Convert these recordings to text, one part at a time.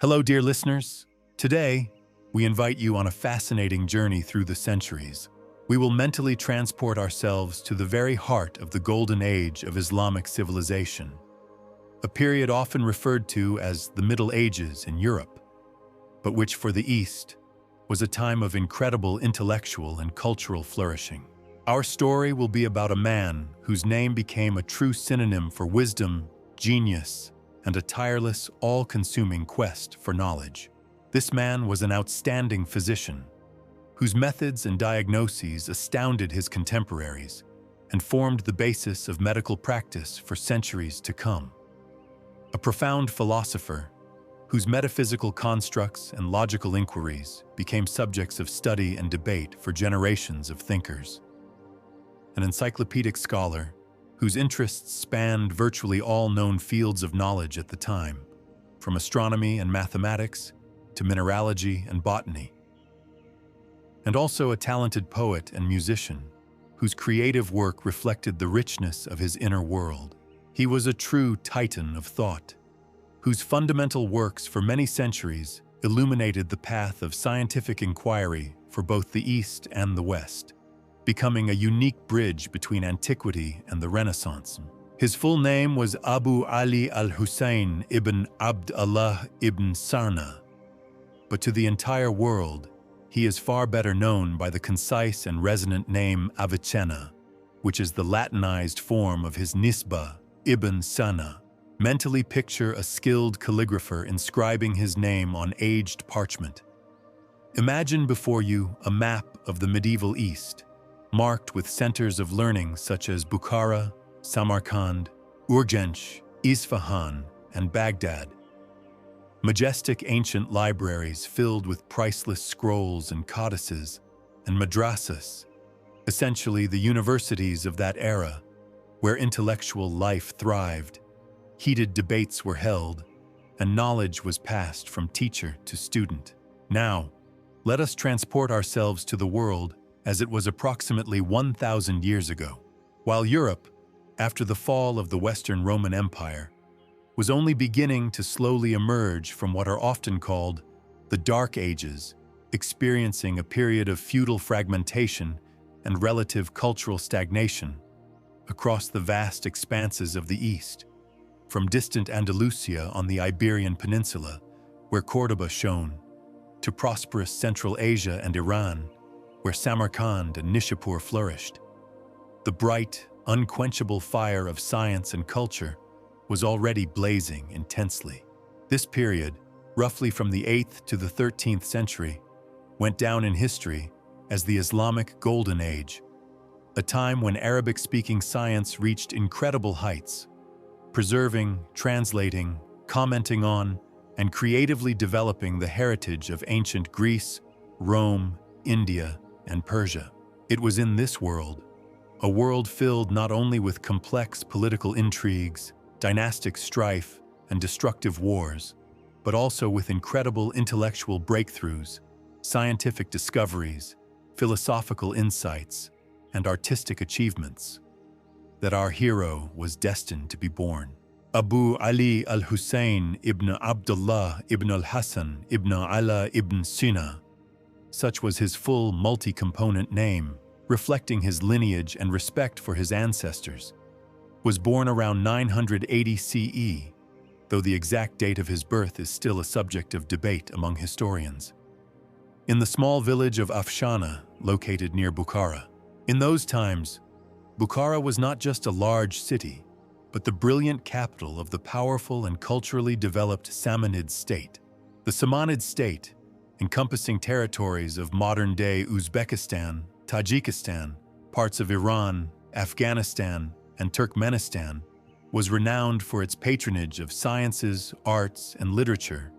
Hello, dear listeners. Today, we invite you on a fascinating journey through the centuries. We will mentally transport ourselves to the very heart of the Golden Age of Islamic civilization, a period often referred to as the Middle Ages in Europe, but which for the East was a time of incredible intellectual and cultural flourishing. Our story will be about a man whose name became a true synonym for wisdom, genius, and a tireless, all-consuming quest for knowledge. This man was an outstanding physician, whose methods and diagnoses astounded his contemporaries and formed the basis of medical practice for centuries to come. A profound philosopher, whose metaphysical constructs and logical inquiries became subjects of study and debate for generations of thinkers. An encyclopedic scholar, whose interests spanned virtually all known fields of knowledge at the time, from astronomy and mathematics to mineralogy and botany. And also a talented poet and musician, whose creative work reflected the richness of his inner world. He was a true titan of thought, whose fundamental works for many centuries illuminated the path of scientific inquiry for both the East and the West, becoming a unique bridge between antiquity and the Renaissance. His full name was Abu Ali ibn Abd ibn Sina, but to the entire world, he is far better known by the concise and resonant name Avicenna, which is the Latinized form of his Nisba, Ibn Sina. Mentally picture a skilled calligrapher inscribing his name on aged parchment. Imagine before you a map of the medieval East, marked with centers of learning such as Bukhara, Samarkand, Urgench, Isfahan, and Baghdad. Majestic ancient libraries filled with priceless scrolls and codices, and madrasas, essentially the universities of that era, where intellectual life thrived, heated debates were held, and knowledge was passed from teacher to student. Now, let us transport ourselves to the world as it was approximately 1,000 years ago. While Europe, after the fall of the Western Roman Empire, was only beginning to slowly emerge from what are often called the Dark Ages, experiencing a period of feudal fragmentation and relative cultural stagnation across the vast expanses of the East, from distant Andalusia on the Iberian Peninsula, where Cordoba shone, to prosperous Central Asia and Iran, where Samarkand and Nishapur flourished. The bright, unquenchable fire of science and culture was already blazing intensely. This period, roughly from the 8th to the 13th century, went down in history as the Islamic Golden Age, a time when Arabic-speaking science reached incredible heights, preserving, translating, commenting on, and creatively developing the heritage of ancient Greece, Rome, India, and Persia. It was in this world, a world filled not only with complex political intrigues, dynastic strife, and destructive wars, but also with incredible intellectual breakthroughs, scientific discoveries, philosophical insights, and artistic achievements, that our hero was destined to be born. Abu Ali ibn Abdullah ibn al-Hasan ibn Ala ibn Sina, such was his full multi-component name, reflecting his lineage and respect for his ancestors, was born around 980 CE, though the exact date of his birth is still a subject of debate among historians. In the small village of Afshana, located near Bukhara. In those times, Bukhara was not just a large city, but the brilliant capital of the powerful and culturally developed Samanid state. The Samanid state, encompassing territories of modern-day Uzbekistan, Tajikistan, parts of Iran, Afghanistan, and Turkmenistan, was renowned for its patronage of sciences, arts, and literature,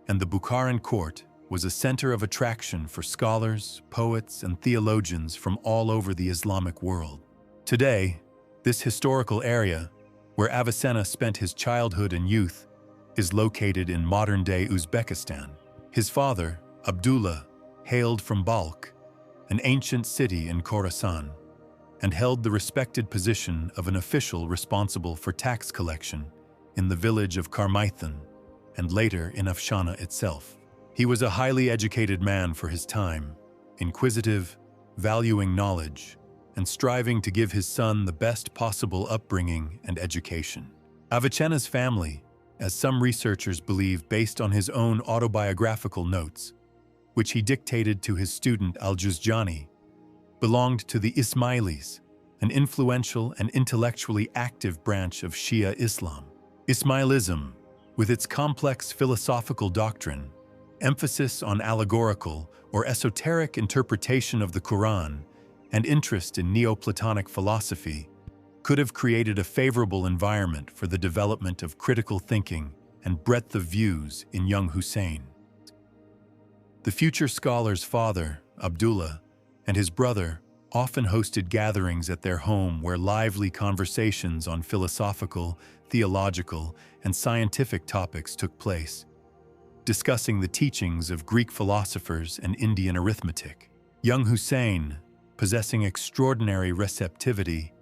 and the Bukharan court was a center of attraction for scholars, poets, and theologians from all over the Islamic world. Today, this historical area, where Avicenna spent his childhood and youth, is located in modern-day Uzbekistan. His father, Abdullah, hailed from Balkh, an ancient city in Khorasan, and held the respected position of an official responsible for tax collection in the village of Karmaithan, and later in Afshana itself. He was a highly educated man for his time, inquisitive, valuing knowledge, and striving to give his son the best possible upbringing and education. Avicenna's family, as some researchers believe based on his own autobiographical notes, which he dictated to his student Al-Juzjani, belonged to the Ismailis, an influential and intellectually active branch of Shia Islam. Ismailism, with its complex philosophical doctrine, emphasis on allegorical or esoteric interpretation of the Quran, and interest in Neoplatonic philosophy, could have created a favorable environment for the development of critical thinking and breadth of views in young Hussein. The future scholar's father, Abdullah, and his brother often hosted gatherings at their home where lively conversations on philosophical, theological, and scientific topics took place, discussing the teachings of Greek philosophers and Indian arithmetic. Young Hussein, possessing extraordinary receptivity,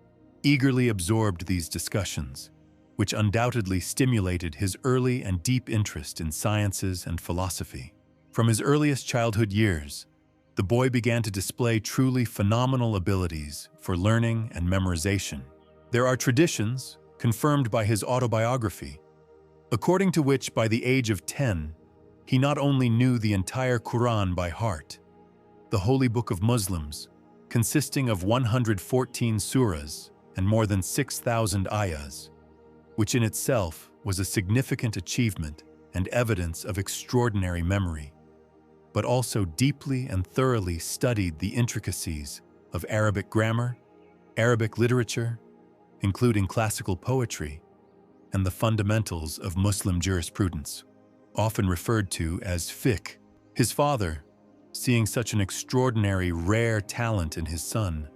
eagerly absorbed these discussions, which undoubtedly stimulated his early and deep interest in sciences and philosophy. From his earliest childhood years, the boy began to display truly phenomenal abilities for learning and memorization. There are traditions, confirmed by his autobiography, according to which by the age of 10, he not only knew the entire Quran by heart, the holy book of Muslims, consisting of 114 surahs and more than 6,000 ayahs, which in itself was a significant achievement and evidence of extraordinary memory, but also deeply and thoroughly studied the intricacies of Arabic grammar, Arabic literature, including classical poetry, and the fundamentals of Muslim jurisprudence, often referred to as fiqh. His father, seeing such an extraordinary, rare talent in his son,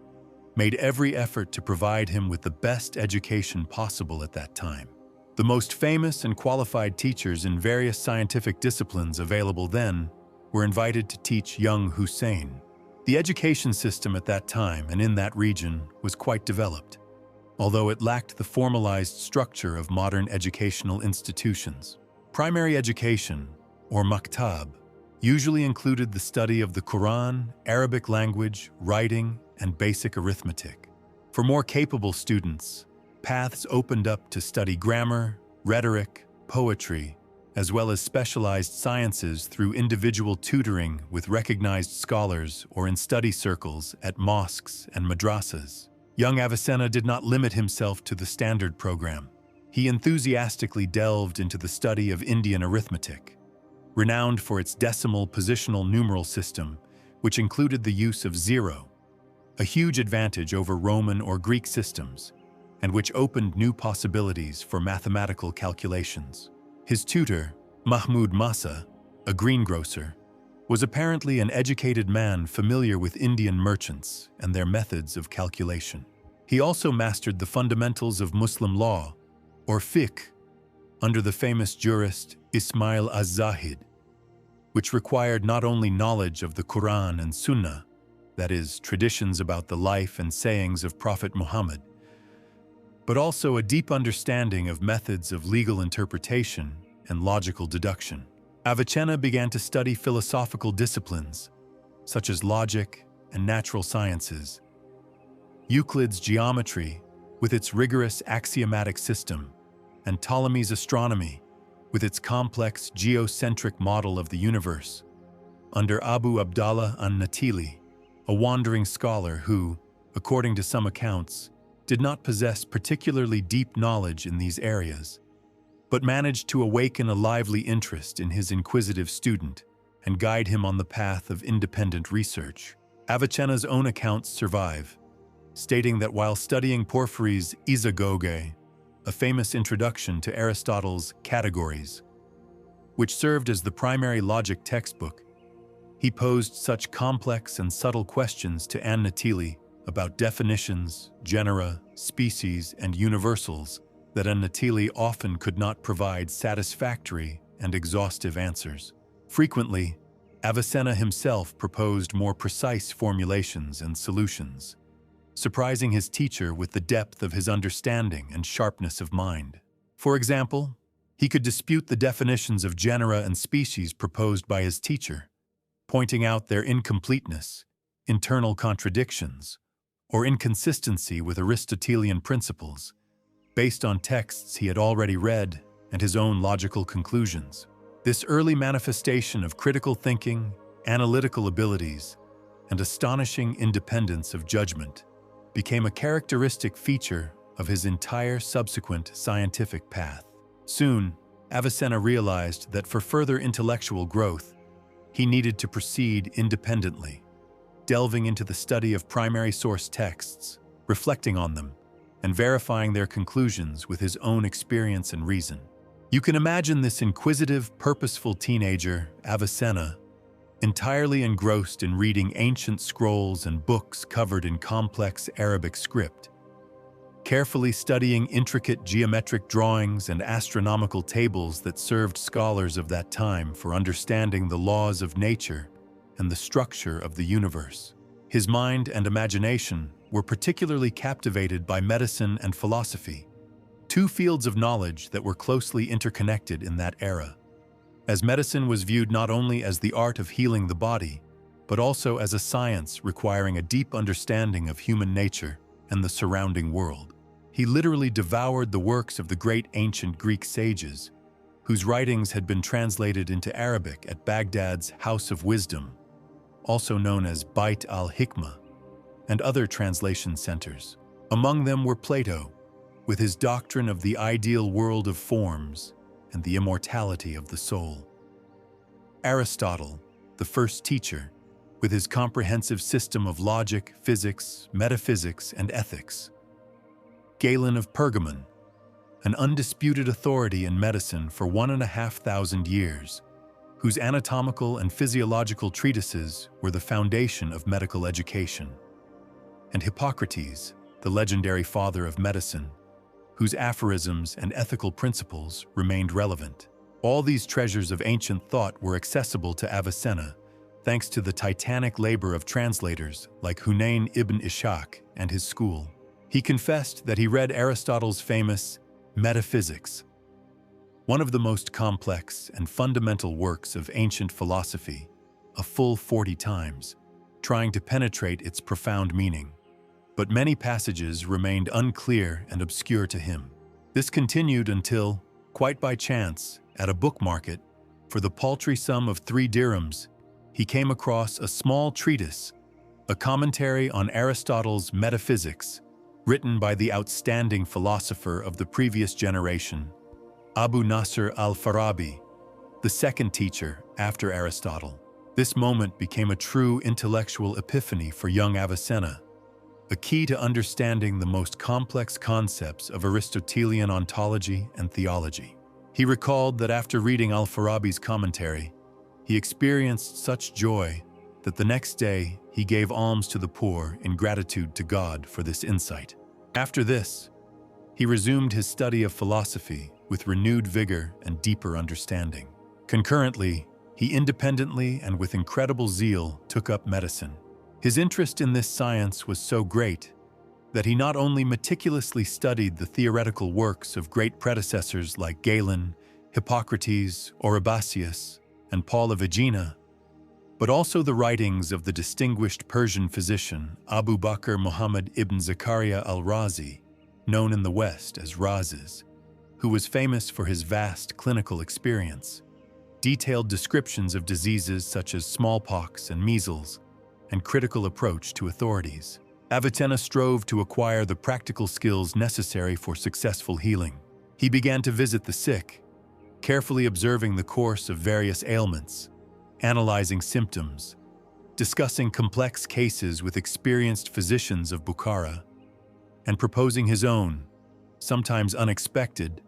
made every effort to provide him with the best education possible at that time. The most famous and qualified teachers in various scientific disciplines available then were invited to teach young Hussein. The education system at that time and in that region was quite developed, although it lacked the formalized structure of modern educational institutions. Primary education, or maktab, usually included the study of the Quran, Arabic language, writing, and basic arithmetic. For more capable students, paths opened up to study grammar, rhetoric, poetry, as well as specialized sciences through individual tutoring with recognized scholars or in study circles at mosques and madrasas. Young Avicenna did not limit himself to the standard program. He enthusiastically delved into the study of Indian arithmetic, renowned for its decimal positional numeral system, which included the use of zero, a huge advantage over Roman or Greek systems, and which opened new possibilities for mathematical calculations. His tutor, Mahmud Masa, a greengrocer, was apparently an educated man familiar with Indian merchants and their methods of calculation. He also mastered the fundamentals of Muslim law, or fiqh, under the famous jurist Ismail az-Zahid, which required not only knowledge of the Quran and Sunnah, that is, traditions about the life and sayings of Prophet Muhammad, but also a deep understanding of methods of legal interpretation and logical deduction. Avicenna began to study philosophical disciplines, such as logic and natural sciences, Euclid's geometry with its rigorous axiomatic system, and Ptolemy's astronomy with its complex geocentric model of the universe, under Abu Abdallah an-Natili, a wandering scholar who, according to some accounts, did not possess particularly deep knowledge in these areas, but managed to awaken a lively interest in his inquisitive student and guide him on the path of independent research. Avicenna's own accounts survive, stating that while studying Porphyry's Isagoge, a famous introduction to Aristotle's Categories, which served as the primary logic textbook, he posed such complex and subtle questions to an-Natili about definitions, genera, species, and universals that an-Natili often could not provide satisfactory and exhaustive answers. Frequently, Avicenna himself proposed more precise formulations and solutions, surprising his teacher with the depth of his understanding and sharpness of mind. For example, He could dispute the definitions of genera and species proposed by his teacher, pointing out their incompleteness, internal contradictions, or inconsistency with Aristotelian principles, based on texts he had already read and his own logical conclusions. This early manifestation of critical thinking, analytical abilities, and astonishing independence of judgment became a characteristic feature of his entire subsequent scientific path. Soon, Avicenna realized that for further intellectual growth, he needed to proceed independently, delving into the study of primary source texts, reflecting on them, and verifying their conclusions with his own experience and reason. You can imagine this inquisitive, purposeful teenager, Avicenna, entirely engrossed in reading ancient scrolls and books covered in complex Arabic script, carefully studying intricate geometric drawings and astronomical tables that served scholars of that time for understanding the laws of nature and the structure of the universe. His mind and imagination were particularly captivated by medicine and philosophy, two fields of knowledge that were closely interconnected in that era, as medicine was viewed not only as the art of healing the body, but also as a science requiring a deep understanding of human nature and the surrounding world. He literally devoured the works of the great ancient Greek sages, whose writings had been translated into Arabic at Baghdad's House of Wisdom, also known as Bait al-Hikmah, and other translation centers. Among them were Plato, with his doctrine of the ideal world of forms and the immortality of the soul. Aristotle, the first teacher, with his comprehensive system of logic, physics, metaphysics, and ethics. Galen of Pergamon, an undisputed authority in medicine for 1,500 years, whose anatomical and physiological treatises were the foundation of medical education. And Hippocrates, the legendary father of medicine, whose aphorisms and ethical principles remained relevant. All these treasures of ancient thought were accessible to Avicenna, thanks to the titanic labor of translators like Hunayn ibn Ishaq and his school. He confessed that he read Aristotle's famous Metaphysics, one of the most complex and fundamental works of ancient philosophy, a full 40 times, trying to penetrate its profound meaning. But many passages remained unclear and obscure to him. This continued until, quite by chance, at a book market, for the paltry sum of 3 dirhams, he came across a small treatise, a commentary on Aristotle's Metaphysics, written by the outstanding philosopher of the previous generation, Abu Nasr Al-Farabi, the second teacher after Aristotle. This moment became a true intellectual epiphany for young Avicenna, a key to understanding the most complex concepts of Aristotelian ontology and theology. He recalled that after reading Al-Farabi's commentary, he experienced such joy that the next day he gave alms to the poor in gratitude to God for this insight. After this, he resumed his study of philosophy with renewed vigor and deeper understanding. Concurrently, he independently and with incredible zeal took up medicine. His interest in this science was so great that he not only meticulously studied the theoretical works of great predecessors like Galen, Hippocrates, Oribasius, and Paul of Aegina, but also the writings of the distinguished Persian physician Abu Bakr Muhammad ibn Zakaria al-Razi, known in the West as Razes, who was famous for his vast clinical experience, detailed descriptions of diseases such as smallpox and measles, and critical approach to authorities. Avicenna strove to acquire the practical skills necessary for successful healing. He began to visit the sick, carefully observing the course of various ailments, analyzing symptoms, discussing complex cases with experienced physicians of Bukhara, and proposing his own, sometimes unexpected,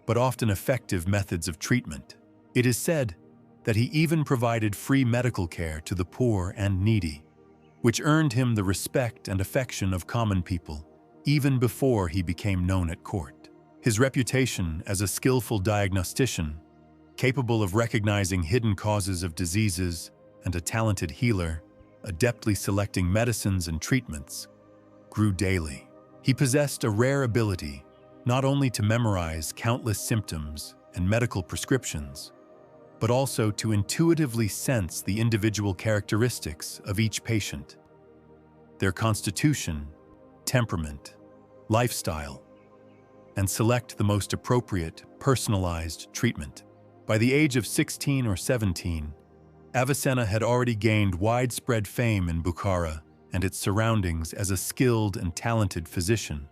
but often effective methods of treatment. It is said that he even provided free medical care to the poor and needy, which earned him the respect and affection of common people, even before he became known at court. His reputation as a skillful diagnostician, capable of recognizing hidden causes of diseases, and a talented healer, adeptly selecting medicines and treatments, grew daily. He possessed a rare ability not only to memorize countless symptoms and medical prescriptions, but also to intuitively sense the individual characteristics of each patient, their constitution, temperament, lifestyle, and select the most appropriate, personalized treatment. By the age of 16 or 17, Avicenna had already gained widespread fame in Bukhara and its surroundings as a skilled and talented physician,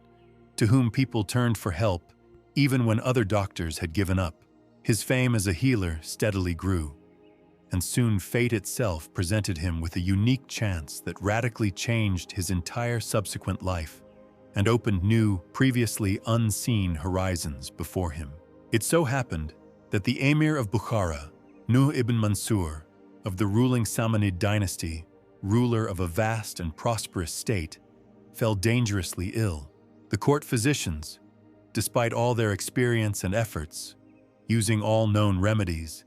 to whom people turned for help even when other doctors had given up. His fame as a healer steadily grew, and soon fate itself presented him with a unique chance that radically changed his entire subsequent life and opened new, previously unseen horizons before him. It so happened that the Emir of Bukhara, Nuh ibn Mansur, of the ruling Samanid dynasty, ruler of a vast and prosperous state, fell dangerously ill. The court physicians, despite all their experience and efforts, using all known remedies,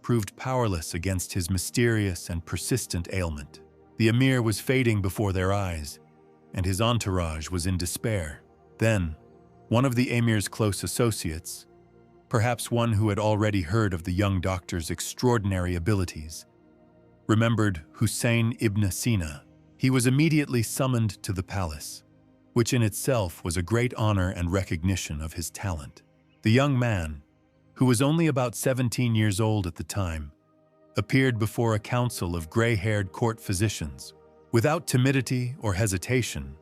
proved powerless against his mysterious and persistent ailment. The emir was fading before their eyes, and his entourage was in despair. Then, one of the emir's close associates, perhaps one who had already heard of the young doctor's extraordinary abilities, remembered Hussein ibn Sina. He was immediately summoned to the palace, which in itself was a great honor and recognition of his talent. The young man, who was only about 17 years old at the time, appeared before a council of gray-haired court physicians. Without timidity or hesitation,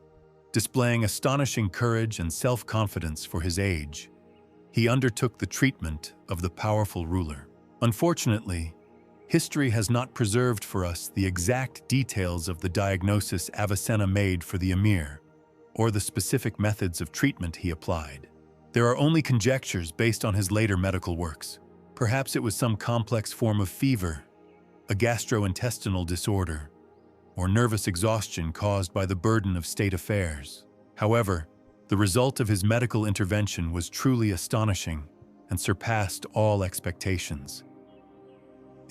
displaying astonishing courage and self-confidence for his age, he undertook the treatment of the powerful ruler. Unfortunately, history has not preserved for us the exact details of the diagnosis Avicenna made for the emir, or the specific methods of treatment he applied. There are only conjectures based on his later medical works. Perhaps it was some complex form of fever, a gastrointestinal disorder, or nervous exhaustion caused by the burden of state affairs. However, the result of his medical intervention was truly astonishing and surpassed all expectations.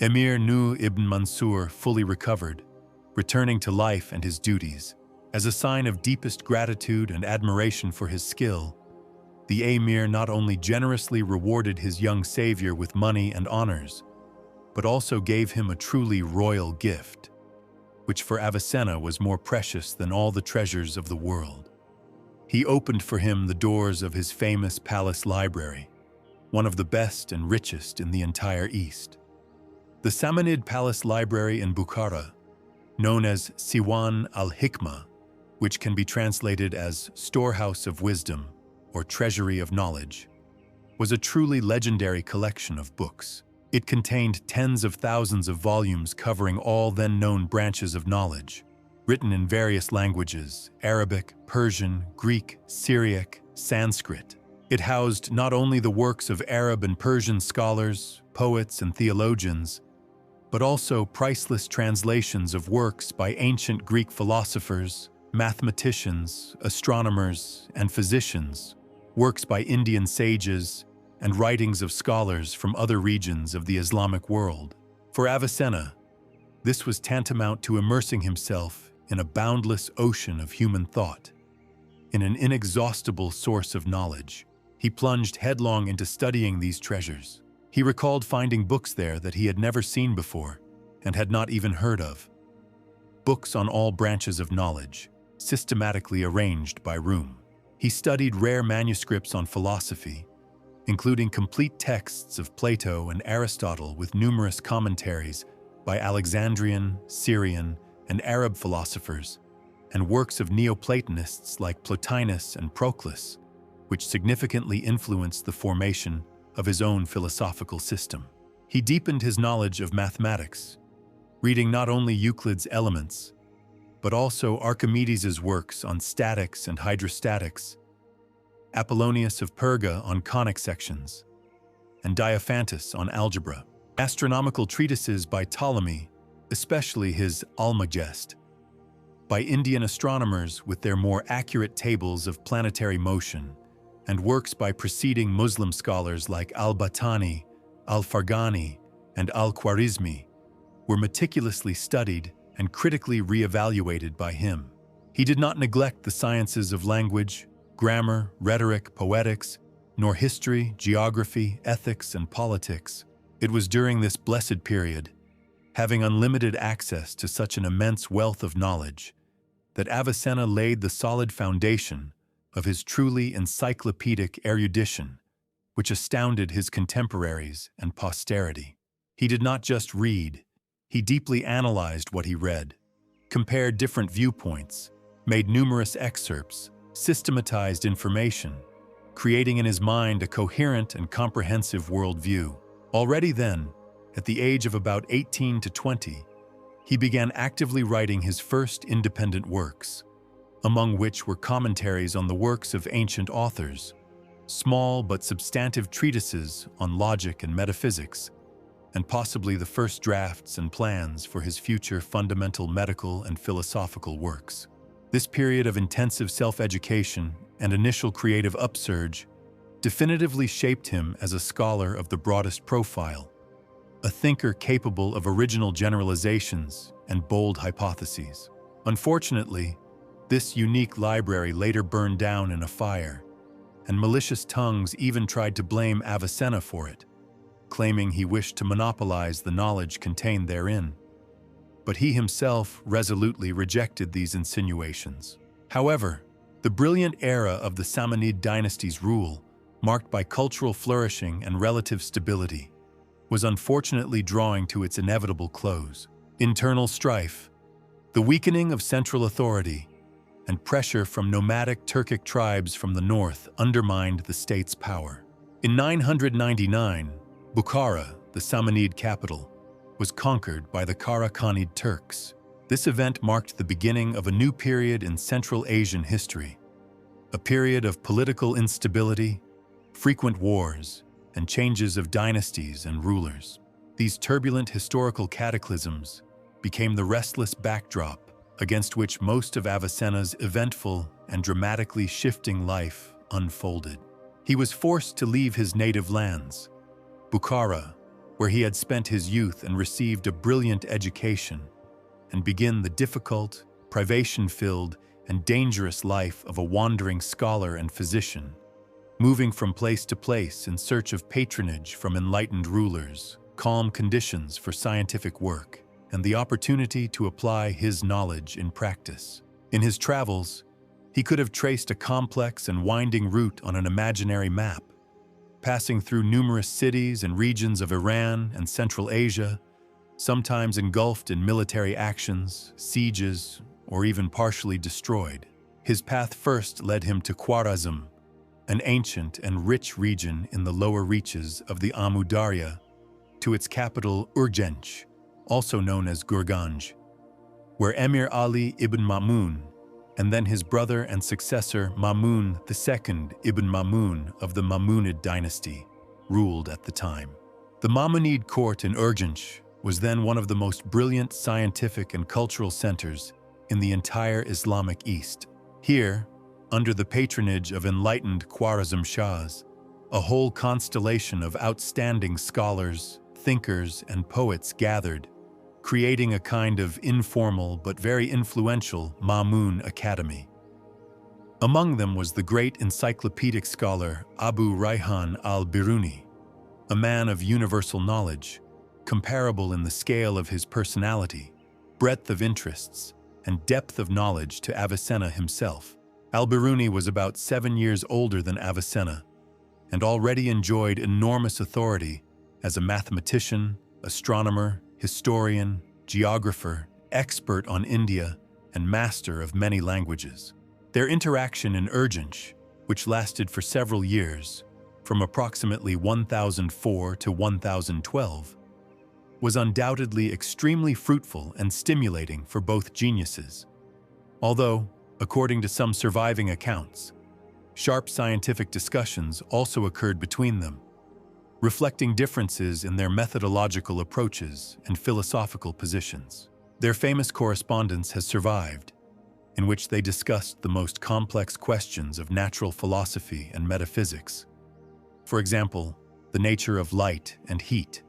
Emir Nuh ibn Mansur fully recovered, returning to life and his duties. As a sign of deepest gratitude and admiration for his skill, the emir not only generously rewarded his young savior with money and honors, but also gave him a truly royal gift, which for Avicenna was more precious than all the treasures of the world. He opened for him the doors of his famous palace library, one of the best and richest in the entire East. The Samanid Palace Library in Bukhara, known as Siwan al-Hikmah, which can be translated as storehouse of wisdom or treasury of knowledge, was a truly legendary collection of books. It contained tens of thousands of volumes covering all then-known branches of knowledge, written in various languages: Arabic, Persian, Greek, Syriac, Sanskrit. It housed not only the works of Arab and Persian scholars, poets, and theologians, but also priceless translations of works by ancient Greek philosophers, mathematicians, astronomers, and physicians, works by Indian sages, and writings of scholars from other regions of the Islamic world. For Avicenna, this was tantamount to immersing himself in a boundless ocean of human thought, in an inexhaustible source of knowledge. He plunged headlong into studying these treasures. He recalled finding books there that he had never seen before and had not even heard of. Books on all branches of knowledge, systematically arranged by room. He studied rare manuscripts on philosophy, including complete texts of Plato and Aristotle with numerous commentaries by Alexandrian, Syrian, and Arab philosophers, and works of Neoplatonists like Plotinus and Proclus, which significantly influenced the formation of his own philosophical system. He deepened his knowledge of mathematics, reading not only Euclid's Elements, but also Archimedes' works on statics and hydrostatics, Apollonius of Perga on conic sections, and Diophantus on algebra. Astronomical treatises by Ptolemy, especially his Almagest, by Indian astronomers with their more accurate tables of planetary motion, and works by preceding Muslim scholars like al-Battani, al-Farghani, and al-Khwarezmi, were meticulously studied and critically re-evaluated by him. He did not neglect the sciences of language, grammar, rhetoric, poetics, nor history, geography, ethics, and politics. It was during this blessed period, having unlimited access to such an immense wealth of knowledge, that Avicenna laid the solid foundation of his truly encyclopedic erudition, which astounded his contemporaries and posterity. He did not just read, he deeply analyzed what he read, compared different viewpoints, made numerous excerpts, systematized information, creating in his mind a coherent and comprehensive worldview. Already then, at the age of about 18 to 20, he began actively writing his first independent works, among which were commentaries on the works of ancient authors, small but substantive treatises on logic and metaphysics, and possibly the first drafts and plans for his future fundamental medical and philosophical works. This period of intensive self-education and initial creative upsurge definitively shaped him as a scholar of the broadest profile, a thinker capable of original generalizations and bold hypotheses. Unfortunately, this unique library later burned down in a fire, and malicious tongues even tried to blame Avicenna for it, claiming he wished to monopolize the knowledge contained therein. But he himself resolutely rejected these insinuations. However, the brilliant era of the Samanid dynasty's rule, marked by cultural flourishing and relative stability, was unfortunately drawing to its inevitable close. Internal strife, the weakening of central authority, and pressure from nomadic Turkic tribes from the north undermined the state's power. In 999, Bukhara, the Samanid capital, was conquered by the Karakhanid Turks. This event marked the beginning of a new period in Central Asian history, a period of political instability, frequent wars, and changes of dynasties and rulers. These turbulent historical cataclysms became the restless backdrop against which most of Avicenna's eventful and dramatically shifting life unfolded. He was forced to leave his native lands, Bukhara, where he had spent his youth and received a brilliant education, and begin the difficult, privation-filled, and dangerous life of a wandering scholar and physician, moving from place to place in search of patronage from enlightened rulers, calm conditions for scientific work, and the opportunity to apply his knowledge in practice. In his travels, he could have traced a complex and winding route on an imaginary map, passing through numerous cities and regions of Iran and Central Asia, sometimes engulfed in military actions, sieges, or even partially destroyed. His path first led him to Khwarezm, an ancient and rich region in the lower reaches of the Amu Darya, to its capital Urgench, also known as Gurgan, where Emir Ali ibn Ma'mun, and then his brother and successor Ma'mun II ibn Ma'mun of the Ma'munid dynasty, ruled at the time. The Mamunid court in Urgench was then one of the most brilliant scientific and cultural centers in the entire Islamic East. Here, under the patronage of enlightened Khwarezm Shahs, a whole constellation of outstanding scholars, thinkers, and poets gathered, creating a kind of informal but very influential Ma'mun Academy. Among them was the great encyclopedic scholar Abu Rayhan al-Biruni, a man of universal knowledge, comparable in the scale of his personality, breadth of interests, and depth of knowledge to Avicenna himself. Al-Biruni was about 7 years older than Avicenna, and already enjoyed enormous authority as a mathematician, astronomer, historian, geographer, expert on India, and master of many languages. Their interaction in Urgench, which lasted for several years, from approximately 1004 to 1012, was undoubtedly extremely fruitful and stimulating for both geniuses. Although, according to some surviving accounts, sharp scientific discussions also occurred between them, reflecting differences in their methodological approaches and philosophical positions. Their famous correspondence has survived, in which they discussed the most complex questions of natural philosophy and metaphysics. For example, the nature of light and heat,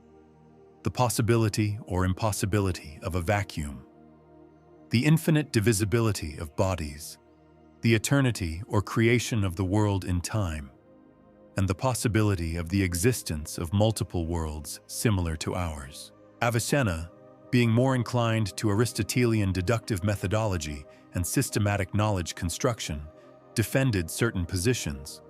the possibility or impossibility of a vacuum, the infinite divisibility of bodies, the eternity or creation of the world in time, and the possibility of the existence of multiple worlds similar to ours. Avicenna, being more inclined to Aristotelian deductive methodology and systematic knowledge construction, defended certain positions,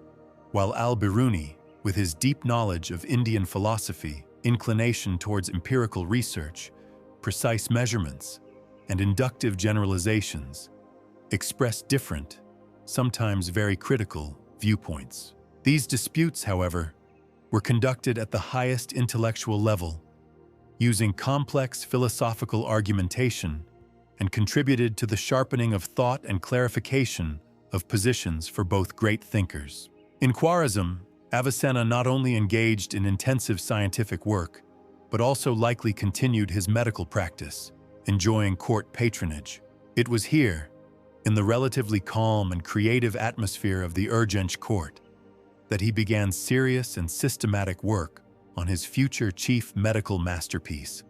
while Al-Biruni, with his deep knowledge of Indian philosophy, inclination towards empirical research, precise measurements, and inductive generalizations, expressed different, sometimes very critical, viewpoints. These disputes, however, were conducted at the highest intellectual level, using complex philosophical argumentation, and contributed to the sharpening of thought and clarification of positions for both great thinkers. In Khwarezm, Avicenna not only engaged in intensive scientific work, but also likely continued his medical practice, enjoying court patronage. It was here, in the relatively calm and creative atmosphere of the Urgench court, that he began serious and systematic work on his future chief medical masterpiece,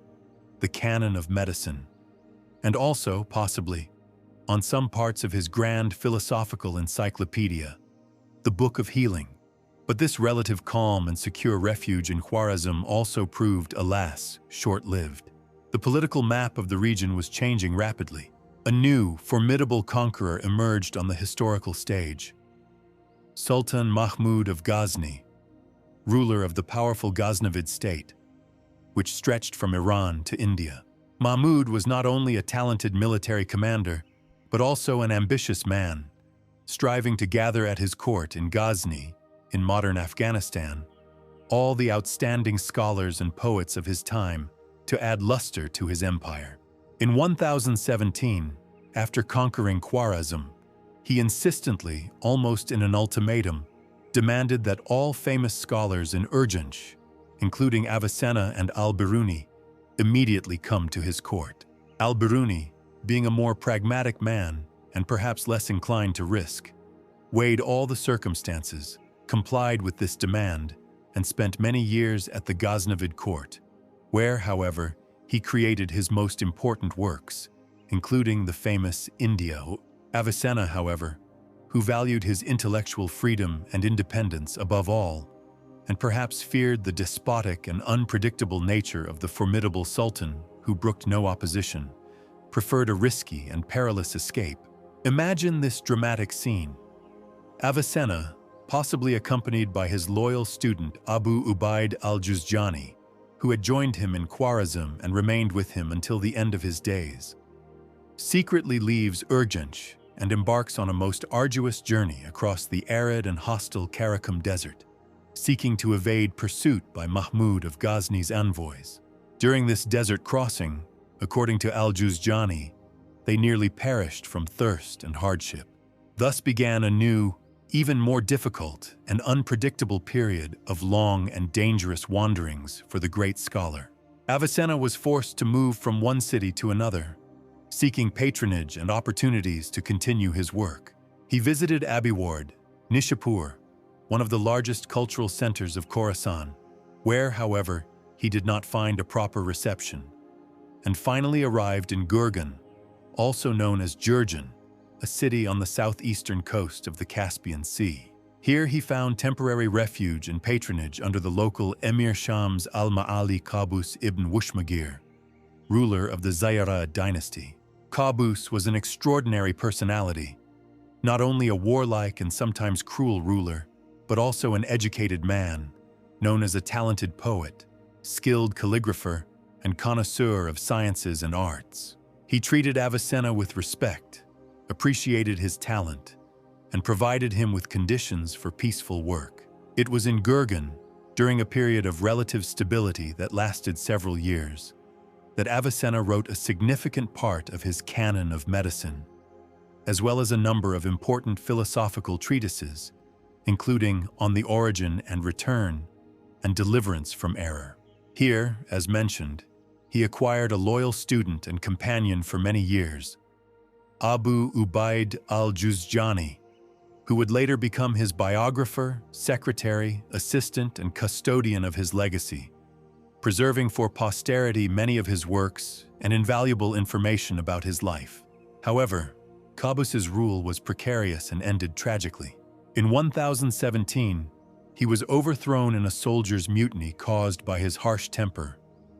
the Canon of Medicine, and also, possibly, on some parts of his grand philosophical encyclopedia, the Book of Healing. But this relative calm and secure refuge in Khwarezm also proved, alas, short-lived. The political map of the region was changing rapidly. A new, formidable conqueror emerged on the historical stage. Sultan Mahmud of Ghazni, ruler of the powerful Ghaznavid state, which stretched from Iran to India. Mahmud was not only a talented military commander, but also an ambitious man, striving to gather at his court in Ghazni, in modern Afghanistan, all the outstanding scholars and poets of his time to add luster to his empire. In 1017, after conquering Khwarezm, he insistently, almost in an ultimatum, demanded that all famous scholars in Urgench, including Avicenna and Al-Biruni, immediately come to his court. Al-Biruni, being a more pragmatic man and perhaps less inclined to risk, weighed all the circumstances, complied with this demand, and spent many years at the Ghaznavid court, where, however, he created his most important works, including the famous India. Avicenna, however, who valued his intellectual freedom and independence above all, and perhaps feared the despotic and unpredictable nature of the formidable sultan who brooked no opposition, preferred a risky and perilous escape. Imagine this dramatic scene. Avicenna, possibly accompanied by his loyal student Abu Ubaid al-Juzjani, who had joined him in Khwarezm and remained with him until the end of his days, secretly leaves Urgench and embarks on a most arduous journey across the arid and hostile Karakum desert, seeking to evade pursuit by Mahmud of Ghazni's envoys. During this desert crossing, according to al-Juzjani, they nearly perished from thirst and hardship. Thus began a new, even more difficult and unpredictable period of long and dangerous wanderings for the great scholar. Avicenna was forced to move from one city to another, seeking patronage and opportunities to continue his work. He visited Abiward, Nishapur, one of the largest cultural centers of Khorasan, where, however, he did not find a proper reception, and finally arrived in Gurgan, also known as Gurgan, a city on the southeastern coast of the Caspian Sea. Here he found temporary refuge and patronage under the local Emir Shams al-Ma'ali Qaboos ibn Wushmagir, ruler of the Zayarid dynasty. Qaboos was an extraordinary personality, not only a warlike and sometimes cruel ruler, but also an educated man, known as a talented poet, skilled calligrapher, and connoisseur of sciences and arts. He treated Avicenna with respect, appreciated his talent, and provided him with conditions for peaceful work. It was in Gurgan, during a period of relative stability that lasted several years, that Avicenna wrote a significant part of his Canon of Medicine, as well as a number of important philosophical treatises, including On the Origin and Return and Deliverance from Error. Here, as mentioned, he acquired a loyal student and companion for many years, Abu Ubaid al-Juzjani, who would later become his biographer, secretary, assistant, and custodian of his legacy, preserving for posterity many of his works and invaluable information about his life. However, Qaboos's rule was precarious and ended tragically. In 1017, He was overthrown in a soldier's mutiny caused by his harsh temper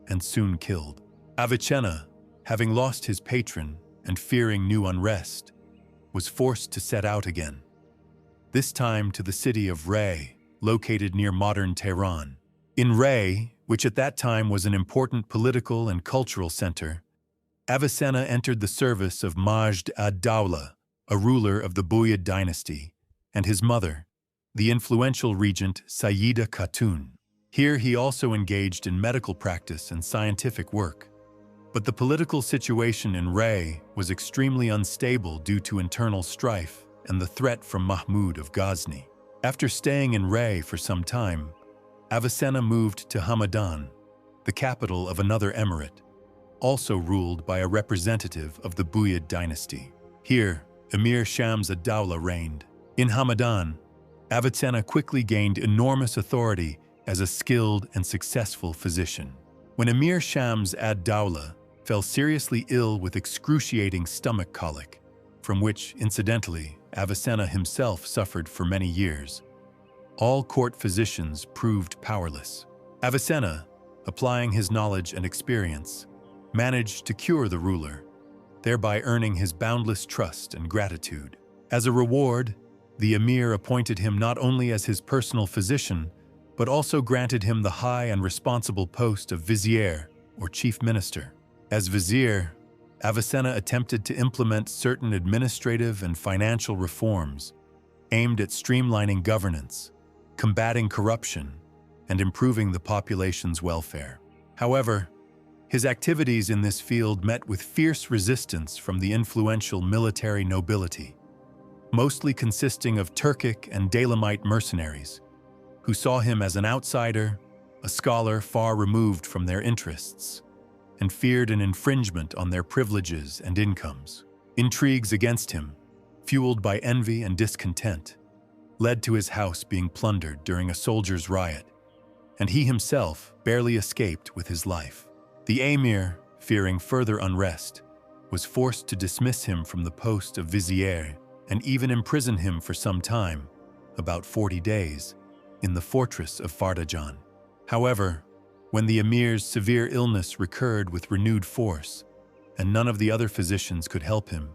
and soon killed. Avicenna, having lost his patron and fearing new unrest, was forced to set out again, this time to the city of Ray, located near modern Tehran. In Ray, which at that time was an important political and cultural center, Avicenna entered the service of Majd ad-Dawla, a ruler of the Buyid dynasty, and his mother, the influential regent Sayyida Khatun. Here he also engaged in medical practice and scientific work. But the political situation in Ray was extremely unstable due to internal strife and the threat from Mahmud of Ghazni. After staying in Ray for some time, Avicenna moved to Hamadan, the capital of another emirate, also ruled by a representative of the Buyid dynasty. Here, Emir Shams ad-Dawla reigned. In Hamadan, Avicenna quickly gained enormous authority as a skilled and successful physician. When Emir Shams ad-Dawla fell seriously ill with excruciating stomach colic, from which, incidentally, Avicenna himself suffered for many years, all court physicians proved powerless. Avicenna, applying his knowledge and experience, managed to cure the ruler, thereby earning his boundless trust and gratitude. As a reward, the emir appointed him not only as his personal physician, but also granted him the high and responsible post of Vizier, or chief minister. As Vizier, Avicenna attempted to implement certain administrative and financial reforms aimed at streamlining governance, combating corruption, and improving the population's welfare. However, his activities in this field met with fierce resistance from the influential military nobility, mostly consisting of Turkic and Dalamite mercenaries, who saw him as an outsider, a scholar far removed from their interests, and feared an infringement on their privileges and incomes. Intrigues against him, fueled by envy and discontent, led to his house being plundered during a soldiers' riot, and he himself barely escaped with his life. The emir, fearing further unrest, was forced to dismiss him from the post of Vizier and even imprison him for some time, about 40 days, in the fortress of Fardajan. However, when the emir's severe illness recurred with renewed force, and none of the other physicians could help him,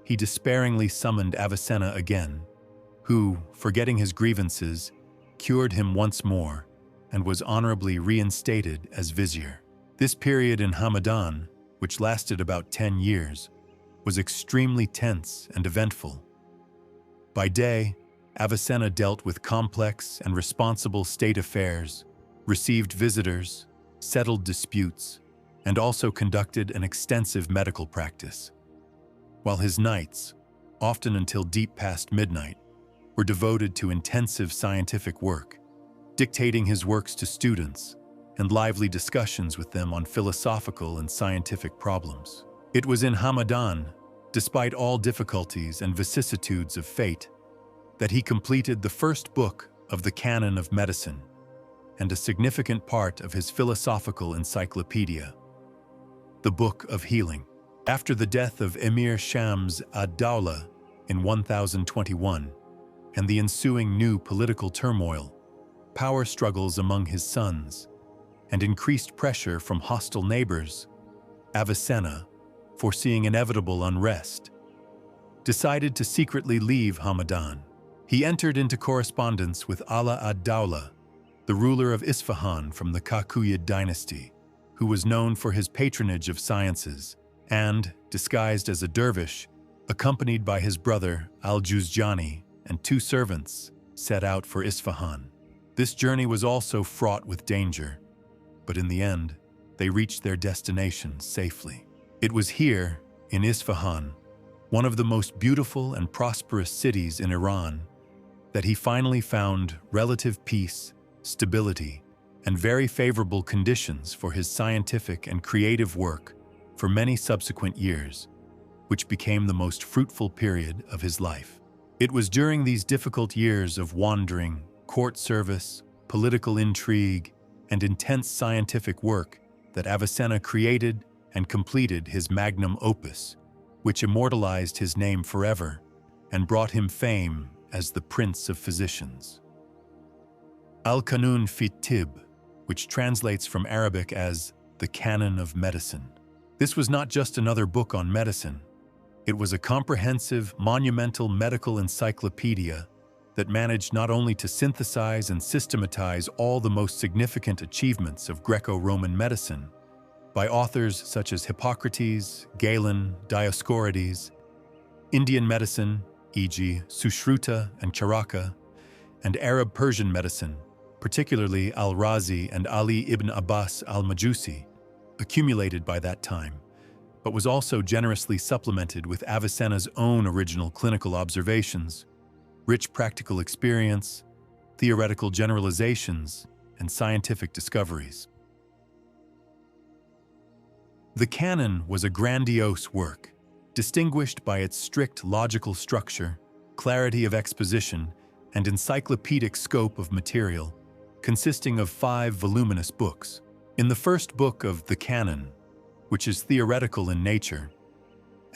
he despairingly summoned Avicenna again, who, forgetting his grievances, cured him once more and was honorably reinstated as vizier. This period in Hamadan, which lasted about 10 years, was extremely tense and eventful. By day, Avicenna dealt with complex and responsible state affairs, received visitors, settled disputes, and also conducted an extensive medical practice, while his nights, often until deep past midnight, were devoted to intensive scientific work, dictating his works to students and lively discussions with them on philosophical and scientific problems. It was in Hamadan, despite all difficulties and vicissitudes of fate, that he completed the first book of the Canon of medicine and a significant part of his philosophical encyclopedia, the Book of Healing. After the death of Emir Shams ad-Dawla in 1021 and the ensuing new political turmoil, power struggles among his sons, and increased pressure from hostile neighbors, Avicenna, foreseeing inevitable unrest, decided to secretly leave Hamadan. He entered into correspondence with Ala ad-Dawla, the ruler of Isfahan from the Kakuyid dynasty, who was known for his patronage of sciences, and, disguised as a dervish, accompanied by his brother Al-Juzjani and 2 servants, set out for Isfahan. This journey was also fraught with danger, but in the end, they reached their destination safely. It was here, in Isfahan, one of the most beautiful and prosperous cities in Iran, that he finally found relative peace, stability, and very favorable conditions for his scientific and creative work for many subsequent years, which became the most fruitful period of his life. It was during these difficult years of wandering, court service, political intrigue, and intense scientific work that Avicenna created and completed his magnum opus, which immortalized his name forever and brought him fame as the Prince of Physicians. Al-Qanun fi Tib, which translates from Arabic as the Canon of Medicine. This was not just another book on medicine. It was a comprehensive, monumental medical encyclopedia that managed not only to synthesize and systematize all the most significant achievements of Greco-Roman medicine by authors such as Hippocrates, Galen, Dioscorides, Indian medicine, e.g. Sushruta and Charaka, and Arab-Persian medicine, particularly Al-Razi and Ali ibn Abbas al-Majusi, accumulated by that time, but was also generously supplemented with Avicenna's own original clinical observations, rich practical experience, theoretical generalizations, and scientific discoveries. The Canon was a grandiose work, distinguished by its strict logical structure, clarity of exposition, and encyclopedic scope of material, consisting of 5 voluminous books. In the first book of the Canon, which is theoretical in nature,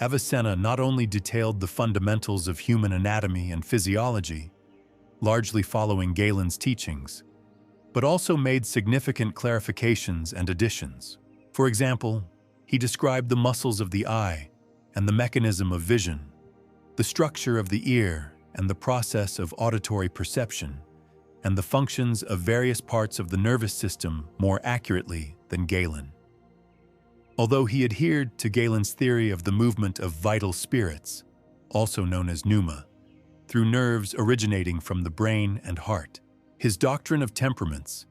Avicenna not only detailed the fundamentals of human anatomy and physiology, largely following Galen's teachings, but also made significant clarifications and additions. For example, he described the muscles of the eye and the mechanism of vision, the structure of the ear and the process of auditory perception, and the functions of various parts of the nervous system more accurately than Galen. Although he adhered to Galen's theory of the movement of vital spirits, also known as pneuma, through nerves originating from the brain and heart, his doctrine of temperaments,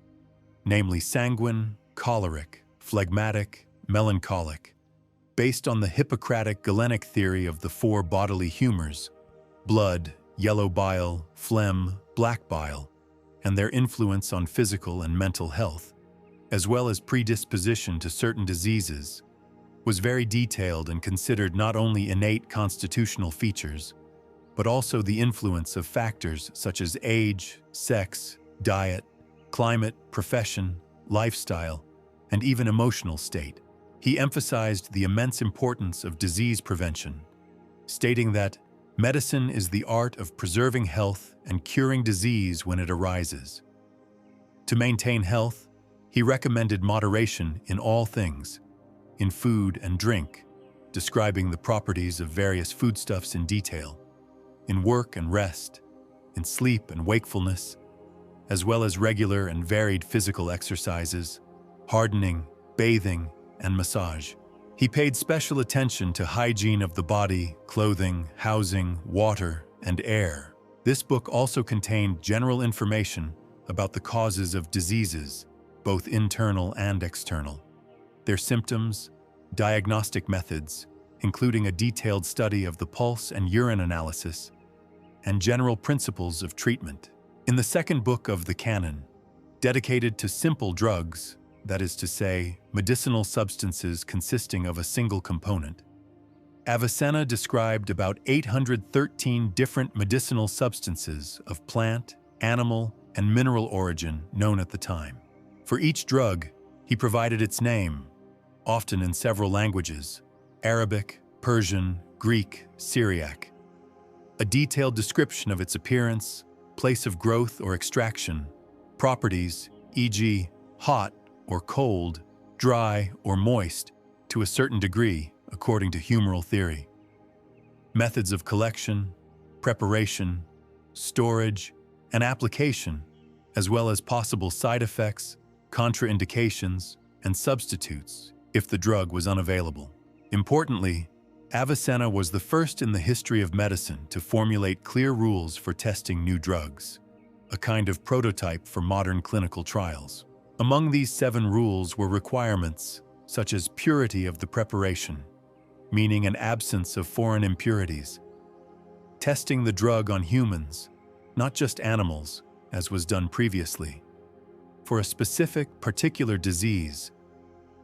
namely sanguine, choleric, phlegmatic, melancholic, based on the Hippocratic Galenic theory of the 4 bodily humors, blood, yellow bile, phlegm, black bile, and their influence on physical and mental health, as well as predisposition to certain diseases, was very detailed and considered not only innate constitutional features, but also the influence of factors such as age, sex, diet, climate, profession, lifestyle, and even emotional state. He emphasized the immense importance of disease prevention, stating that medicine is the art of preserving health and curing disease when it arises. To maintain health, he recommended moderation in all things, in food and drink, describing the properties of various foodstuffs in detail, in work and rest, in sleep and wakefulness, as well as regular and varied physical exercises, hardening, bathing, and massage. He paid special attention to hygiene of the body, clothing, housing, water, and air. This book also contained general information about the causes of diseases, both internal and external, their symptoms, diagnostic methods, including a detailed study of the pulse and urine analysis, and general principles of treatment. In the second book of the Canon, dedicated to simple drugs, that is to say, medicinal substances consisting of a single component, Avicenna described about 813 different medicinal substances of plant, animal, and mineral origin known at the time. For each drug, he provided its name, often in several languages: Arabic, Persian, Greek, Syriac. A detailed description of its appearance, place of growth or extraction, properties, e.g., hot or cold, dry or moist, to a certain degree, according to humoral theory. Methods of collection, preparation, storage, and application, as well as possible side effects, contraindications, and substitutes if the drug was unavailable. Importantly, Avicenna was the first in the history of medicine to formulate clear rules for testing new drugs, a kind of prototype for modern clinical trials. Among these 7 rules were requirements such as purity of the preparation, meaning an absence of foreign impurities, testing the drug on humans, not just animals, as was done previously, for a specific, particular disease,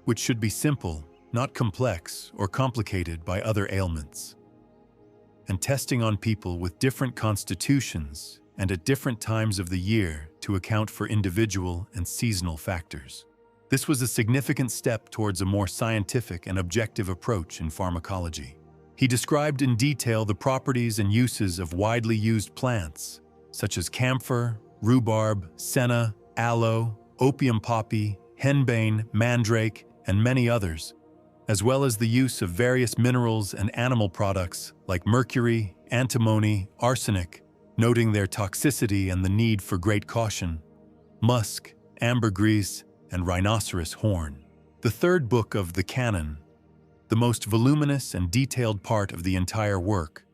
which should be simple, not complex or complicated by other ailments, and testing on people with different constitutions and at different times of the year to account for individual and seasonal factors. This was a significant step towards a more scientific and objective approach in pharmacology. He described in detail the properties and uses of widely used plants, such as camphor, rhubarb, senna, aloe, opium poppy, henbane, mandrake, and many others, as well as the use of various minerals and animal products like mercury, antimony, arsenic, noting their toxicity and the need for great caution, musk, ambergris, and rhinoceros horn. The third book of the Canon, the most voluminous and detailed part of the entire work,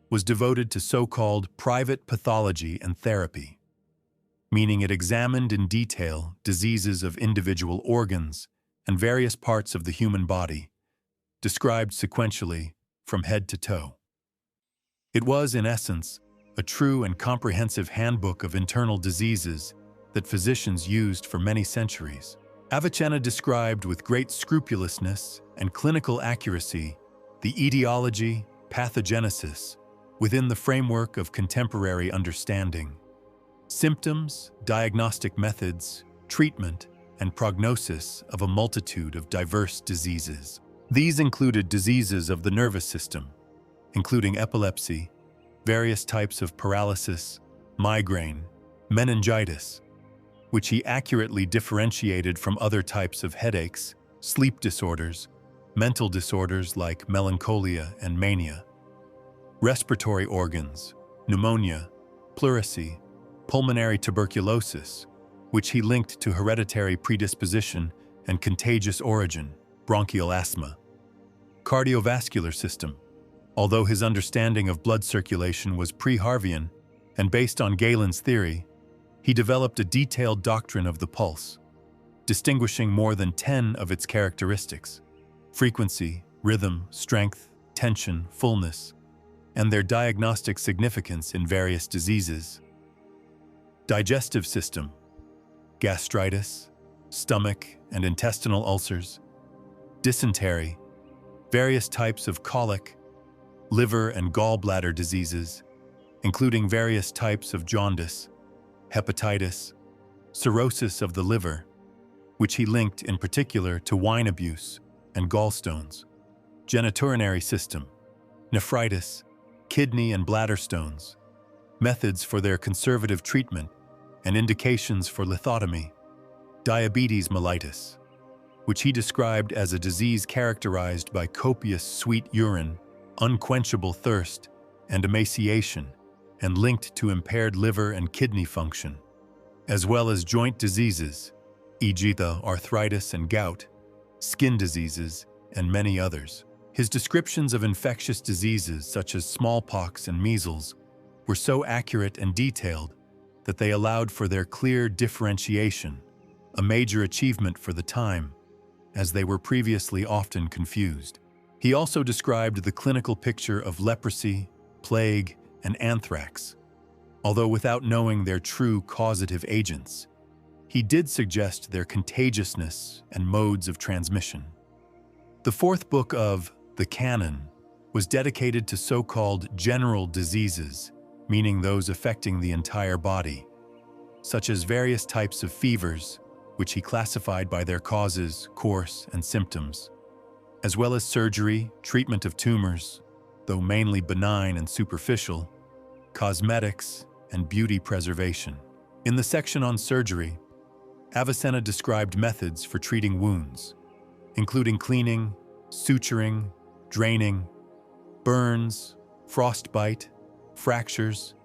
was devoted to so-called private pathology and therapy, meaning it examined in detail diseases of individual organs and various parts of the human body, described sequentially from head to toe. It was, in essence, a true and comprehensive handbook of internal diseases that physicians used for many centuries. Avicenna described with great scrupulousness and clinical accuracy the etiology, pathogenesis, within the framework of contemporary understanding, symptoms, diagnostic methods, treatment, and prognosis of a multitude of diverse diseases. These included diseases of the nervous system, including epilepsy, various types of paralysis, migraine, meningitis, which he accurately differentiated from other types of headaches, sleep disorders, mental disorders like melancholia and mania, respiratory organs, pneumonia, pleurisy, pulmonary tuberculosis, which he linked to hereditary predisposition and contagious origin, bronchial asthma, cardiovascular system. Although his understanding of blood circulation was pre-Harveian and based on Galen's theory, he developed a detailed doctrine of the pulse, distinguishing more than 10 of its characteristics: frequency, rhythm, strength, tension, fullness, and their diagnostic significance in various diseases. Digestive system, gastritis, stomach and intestinal ulcers, dysentery, various types of colic, liver and gallbladder diseases, including various types of jaundice, hepatitis, cirrhosis of the liver, which he linked in particular to wine abuse and gallstones, genitourinary system, nephritis, kidney and bladder stones, methods for their conservative treatment and indications for lithotomy, diabetes mellitus, which he described as a disease characterized by copious sweet urine, unquenchable thirst, and emaciation, and linked to impaired liver and kidney function, as well as joint diseases, e.g. the arthritis and gout, skin diseases, and many others. His descriptions of infectious diseases such as smallpox and measles were so accurate and detailed that they allowed for their clear differentiation, a major achievement for the time, as they were previously often confused. He also described the clinical picture of leprosy, plague, and anthrax. Although without knowing their true causative agents, he did suggest their contagiousness and modes of transmission. The fourth book of the Canon was dedicated to so-called general diseases, meaning those affecting the entire body, such as various types of fevers, which he classified by their causes, course, and symptoms, as well as surgery, treatment of tumors, though mainly benign and superficial, cosmetics, and beauty preservation. In the section on surgery, Avicenna described methods for treating wounds, including cleaning, suturing, draining, burns, frostbite, fractures,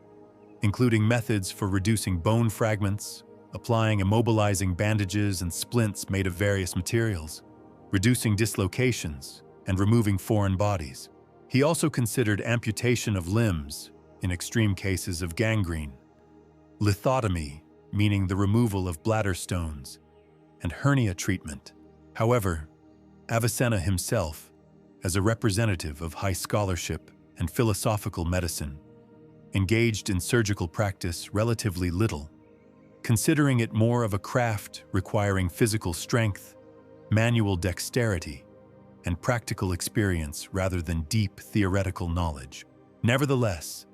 including methods for reducing bone fragments, applying immobilizing bandages and splints made of various materials, reducing dislocations, and removing foreign bodies. He also considered amputation of limbs in extreme cases of gangrene, lithotomy, meaning the removal of bladder stones, and hernia treatment. However, Avicenna himself, as a representative of high scholarship and philosophical medicine, engaged in surgical practice relatively little, considering it more of a craft requiring physical strength, manual dexterity, and practical experience rather than deep theoretical knowledge. Nevertheless,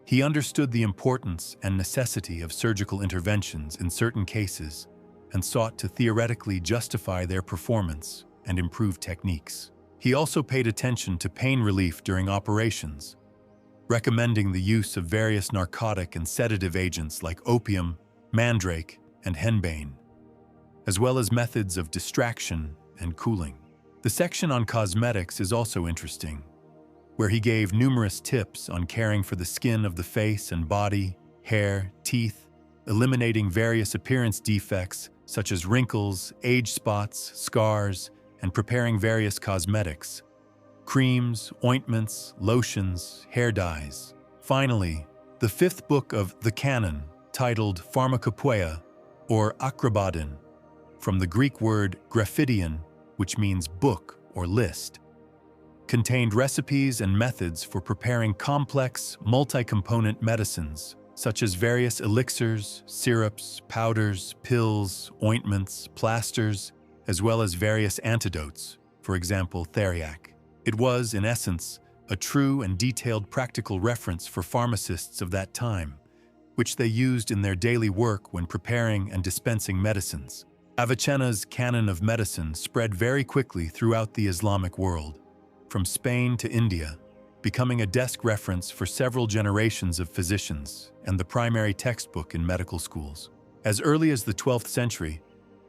he understood the importance and necessity of surgical interventions in certain cases and sought to theoretically justify their performance and improve techniques. He also paid attention to pain relief during operations, recommending the use of various narcotic and sedative agents like opium, mandrake, and henbane, as well as methods of distraction and cooling. The section on cosmetics is also interesting, where he gave numerous tips on caring for the skin of the face and body, hair, teeth, eliminating various appearance defects such as wrinkles, age spots, scars, and preparing various cosmetics, creams, ointments, lotions, hair dyes. Finally, the fifth book of the Canon, titled Pharmacopoeia, or Akrabadin, from the Greek word graphidion, which means book or list, contained recipes and methods for preparing complex, multi-component medicines, such as various elixirs, syrups, powders, pills, ointments, plasters, as well as various antidotes, for example, theriac. It was, in essence, a true and detailed practical reference for pharmacists of that time, which they used in their daily work when preparing and dispensing medicines. Avicenna's Canon of Medicine spread very quickly throughout the Islamic world, from Spain to India, becoming a desk reference for several generations of physicians and the primary textbook in medical schools. As early as the 12th century,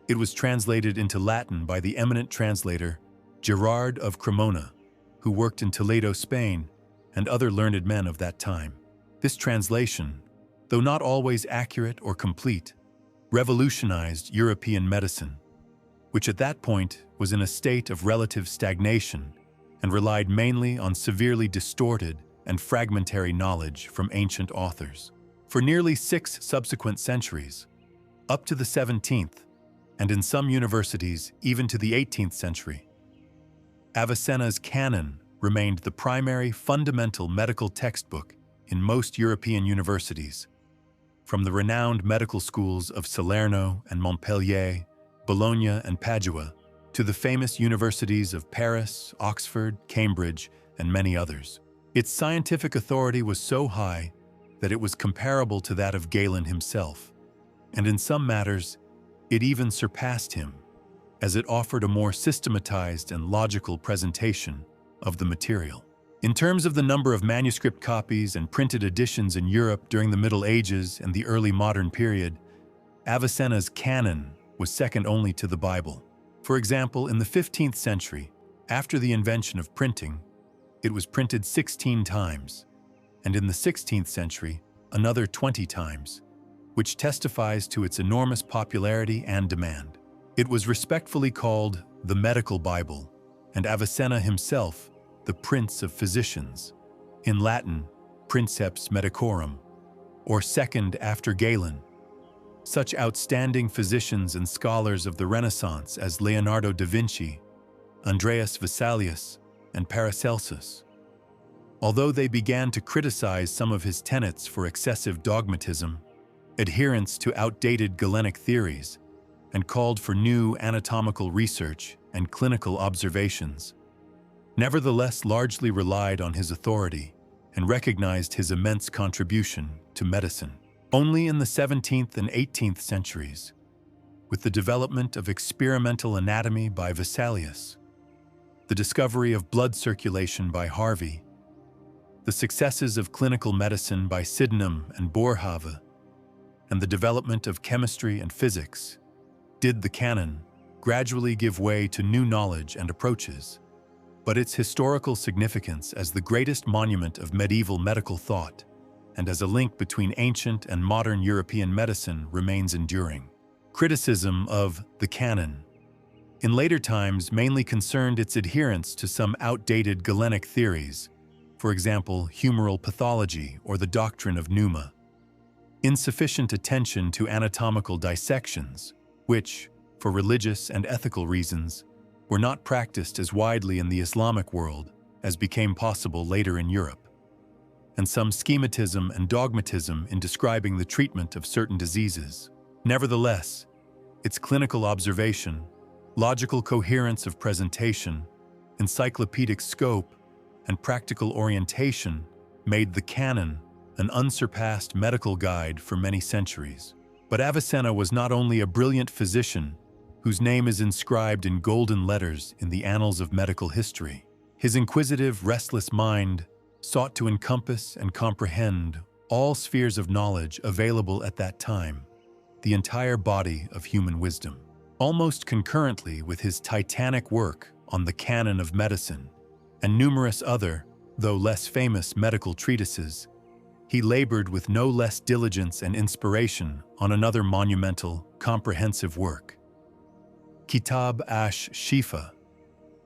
it was translated into Latin by the eminent translator Gerard of Cremona, who worked in Toledo, Spain, and other learned men of that time. This translation, though not always accurate or complete, revolutionized European medicine, which at that point was in a state of relative stagnation and relied mainly on severely distorted and fragmentary knowledge from ancient authors. For nearly 6 subsequent centuries, up to the 17th, and in some universities even to the 18th century, Avicenna's Canon remained the primary fundamental medical textbook in most European universities, from the renowned medical schools of Salerno and Montpellier, Bologna and Padua, to the famous universities of Paris, Oxford, Cambridge, and many others. Its scientific authority was so high that it was comparable to that of Galen himself, and in some matters, it even surpassed him, as it offered a more systematized and logical presentation of the material. In terms of the number of manuscript copies and printed editions in Europe during the Middle Ages and the early modern period, Avicenna's Canon was second only to the Bible. For example, in the 15th century, after the invention of printing, it was printed 16 times, and in the 16th century, another 20 times, which testifies to its enormous popularity and demand. It was respectfully called the Medical Bible, and Avicenna himself the Prince of Physicians, in Latin, Princeps Medicorum, or second after Galen. Such outstanding physicians and scholars of the Renaissance as Leonardo da Vinci, Andreas Vesalius, and Paracelsus, although they began to criticize some of his tenets for excessive dogmatism, adherence to outdated Galenic theories, and called for new anatomical research and clinical observations, nevertheless largely relied on his authority and recognized his immense contribution to medicine. Only in the 17th and 18th centuries, with the development of experimental anatomy by Vesalius, the discovery of blood circulation by Harvey, the successes of clinical medicine by Sydenham and Boerhaave, and the development of chemistry and physics, did the canon gradually give way to new knowledge and approaches. But its historical significance as the greatest monument of medieval medical thought and as a link between ancient and modern European medicine remains enduring. Criticism of the canon in later times mainly concerned its adherence to some outdated Galenic theories, for example, humoral pathology or the doctrine of pneuma, insufficient attention to anatomical dissections, which, for religious and ethical reasons, were not practiced as widely in the Islamic world as became possible later in Europe, and some schematism and dogmatism in describing the treatment of certain diseases. Nevertheless, its clinical observation, logical coherence of presentation, encyclopedic scope, and practical orientation made the canon an unsurpassed medical guide for many centuries. But Avicenna was not only a brilliant physician whose name is inscribed in golden letters in the annals of medical history. His inquisitive, restless mind sought to encompass and comprehend all spheres of knowledge available at that time. the entire body of human wisdom. Almost concurrently with his titanic work on the Canon of Medicine and numerous other, though less famous, medical treatises, he labored with no less diligence and inspiration on another monumental, comprehensive work, Kitab ash-Shifa,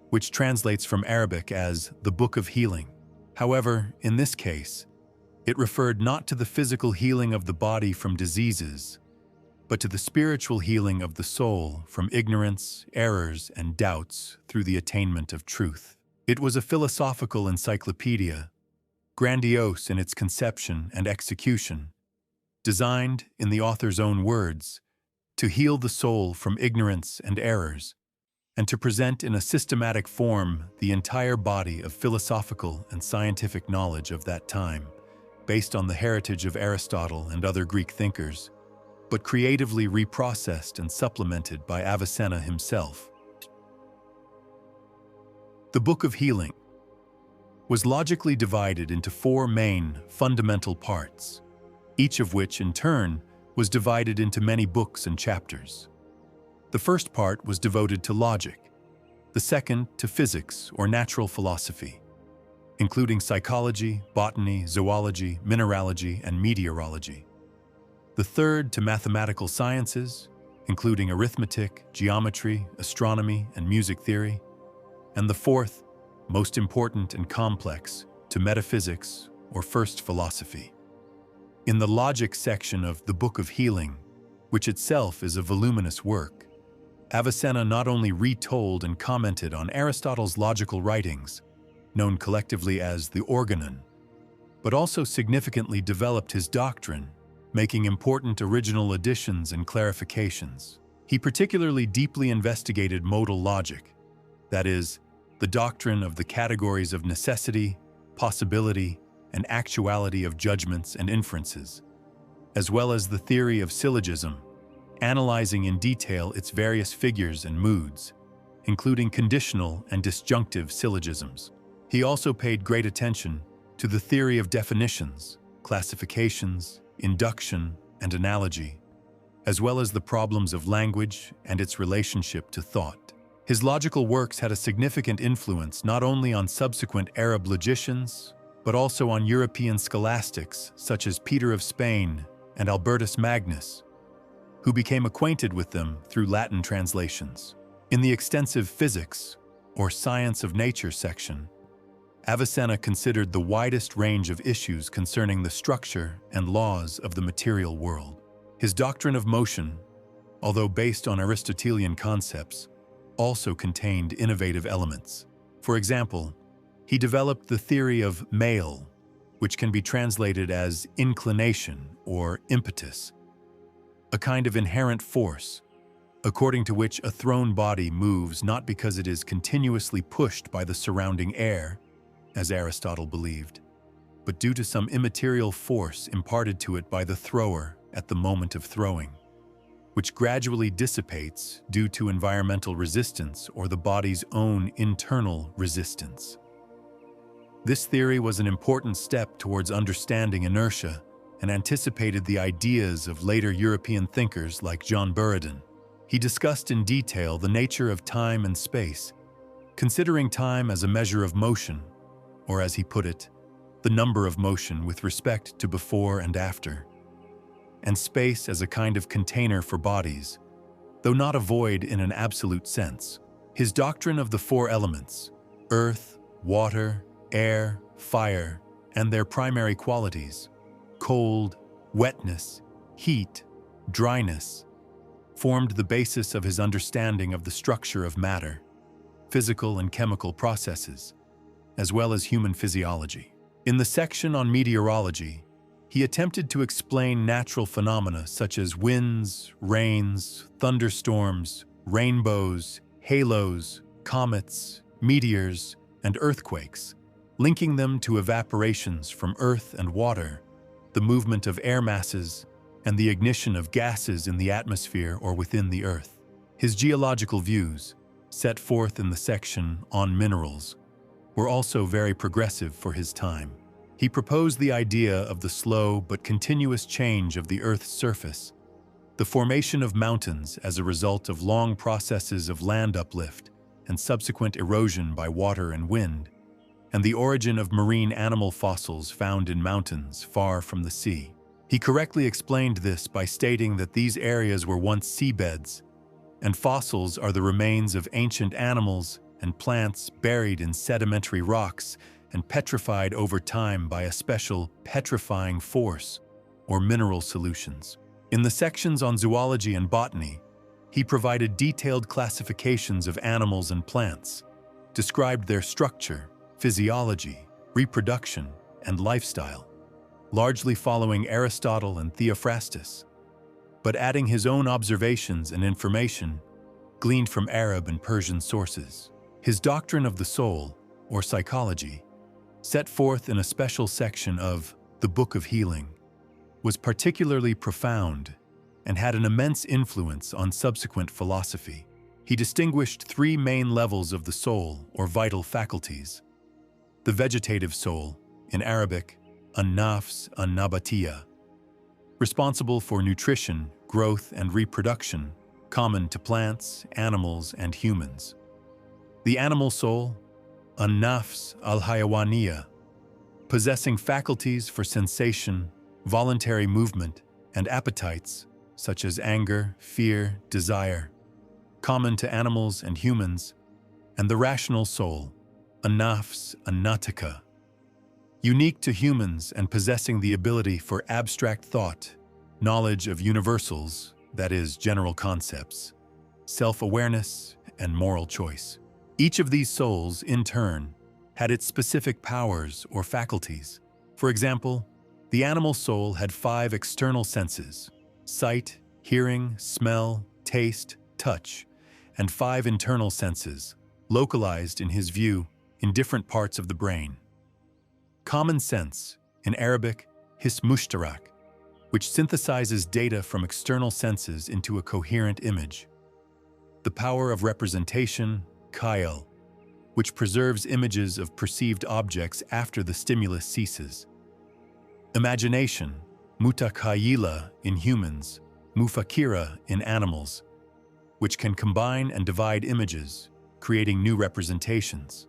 which translates from Arabic as the Book of Healing. However, in this case, it referred not to the physical healing of the body from diseases, but to the spiritual healing of the soul from ignorance, errors, and doubts through the attainment of truth. It was a philosophical encyclopedia, grandiose in its conception and execution, designed, in the author's own words, to heal the soul from ignorance and errors, and to present in a systematic form the entire body of philosophical and scientific knowledge of that time, based on the heritage of Aristotle and other Greek thinkers, but creatively reprocessed and supplemented by Avicenna himself. The Book of Healing was logically divided into four main, fundamental parts, each of which, in turn, was divided into many books and chapters. The first part was devoted to logic, the second to physics or natural philosophy, including psychology, botany, zoology, mineralogy, and meteorology. The third to mathematical sciences, including arithmetic, geometry, astronomy, and music theory. And the fourth, most important and complex, to metaphysics or first philosophy. In the logic section of the Book of Healing, which itself is a voluminous work, Avicenna not only retold and commented on Aristotle's logical writings, known collectively as the Organon, but also significantly developed his doctrine, making important original additions and clarifications. He particularly deeply investigated modal logic, that is, the doctrine of the categories of necessity, possibility, and actuality of judgments and inferences, as well as the theory of syllogism, analyzing in detail its various figures and moods, including conditional and disjunctive syllogisms. He also paid great attention to the theory of definitions, classifications, induction, and analogy, as well as the problems of language and its relationship to thought. His logical works had a significant influence not only on subsequent Arab logicians, but also on European scholastics such as Peter of Spain and Albertus Magnus, who became acquainted with them through Latin translations. In the extensive physics, or science of nature section, Avicenna considered the widest range of issues concerning the structure and laws of the material world. His doctrine of motion, although based on Aristotelian concepts, also contained innovative elements. For example, he developed the theory of male, which can be translated as inclination or impetus, a kind of inherent force, according to which a thrown body moves not because it is continuously pushed by the surrounding air, as Aristotle believed, but due to some immaterial force imparted to it by the thrower at the moment of throwing, which gradually dissipates due to environmental resistance or the body's own internal resistance. This theory was an important step towards understanding inertia and anticipated the ideas of later European thinkers like John Buridan. He discussed in detail the nature of time and space, considering time as a measure of motion, or as he put it, the number of motion with respect to before and after, and space as a kind of container for bodies, though not a void in an absolute sense. His doctrine of the four elements, earth, water, air, fire, and their primary qualities, cold, wetness, heat, dryness, formed the basis of his understanding of the structure of matter, physical and chemical processes, as well as human physiology. In the section on meteorology, he attempted to explain natural phenomena such as winds, rains, thunderstorms, rainbows, halos, comets, meteors, and earthquakes, linking them to evaporations from earth and water, the movement of air masses, and the ignition of gases in the atmosphere or within the earth. His geological views, set forth in the section on minerals, were also very progressive for his time. He proposed the idea of the slow but continuous change of the Earth's surface, The formation of mountains as a result of long processes of land uplift and subsequent erosion by water and wind, and the origin of marine animal fossils found in mountains far from the sea. He correctly explained this by stating that these areas were once seabeds, and fossils are the remains of ancient animals and plants buried in sedimentary rocks and petrified over time by a special petrifying force or mineral solutions. In the sections on zoology and botany, he provided detailed classifications of animals and plants, described their structure, physiology, reproduction, and lifestyle, largely following Aristotle and Theophrastus, but adding his own observations and information gleaned from Arab and Persian sources. His doctrine of the soul, or psychology, set forth in a special section of the Book of Healing, was particularly profound and had an immense influence on subsequent philosophy. He distinguished three main levels of the soul, or vital faculties: the vegetative soul, in Arabic, an-nafs an-nabatiyya, responsible for nutrition, growth, and reproduction, common to plants, animals, and humans; the animal soul, an-nafs al-hayawaniyya, possessing faculties for sensation, voluntary movement, and appetites, such as anger, fear, desire, common to animals and humans; and the rational soul, an-nafs an-natika, unique to humans and possessing the ability for abstract thought, knowledge of universals, that is, general concepts, self-awareness, and moral choice. Each of these souls, in turn, had its specific powers or faculties. For example, the animal soul had 5 external senses: sight, hearing, smell, taste, touch, and 5 internal senses, localized in his view in different parts of the brain. Common sense, in Arabic, his mushtarak, which synthesizes data from external senses into a coherent image. The power of representation, khayal, which preserves images of perceived objects after the stimulus ceases. Imagination, mutakhayila in humans, mufakira in animals, which can combine and divide images, creating new representations.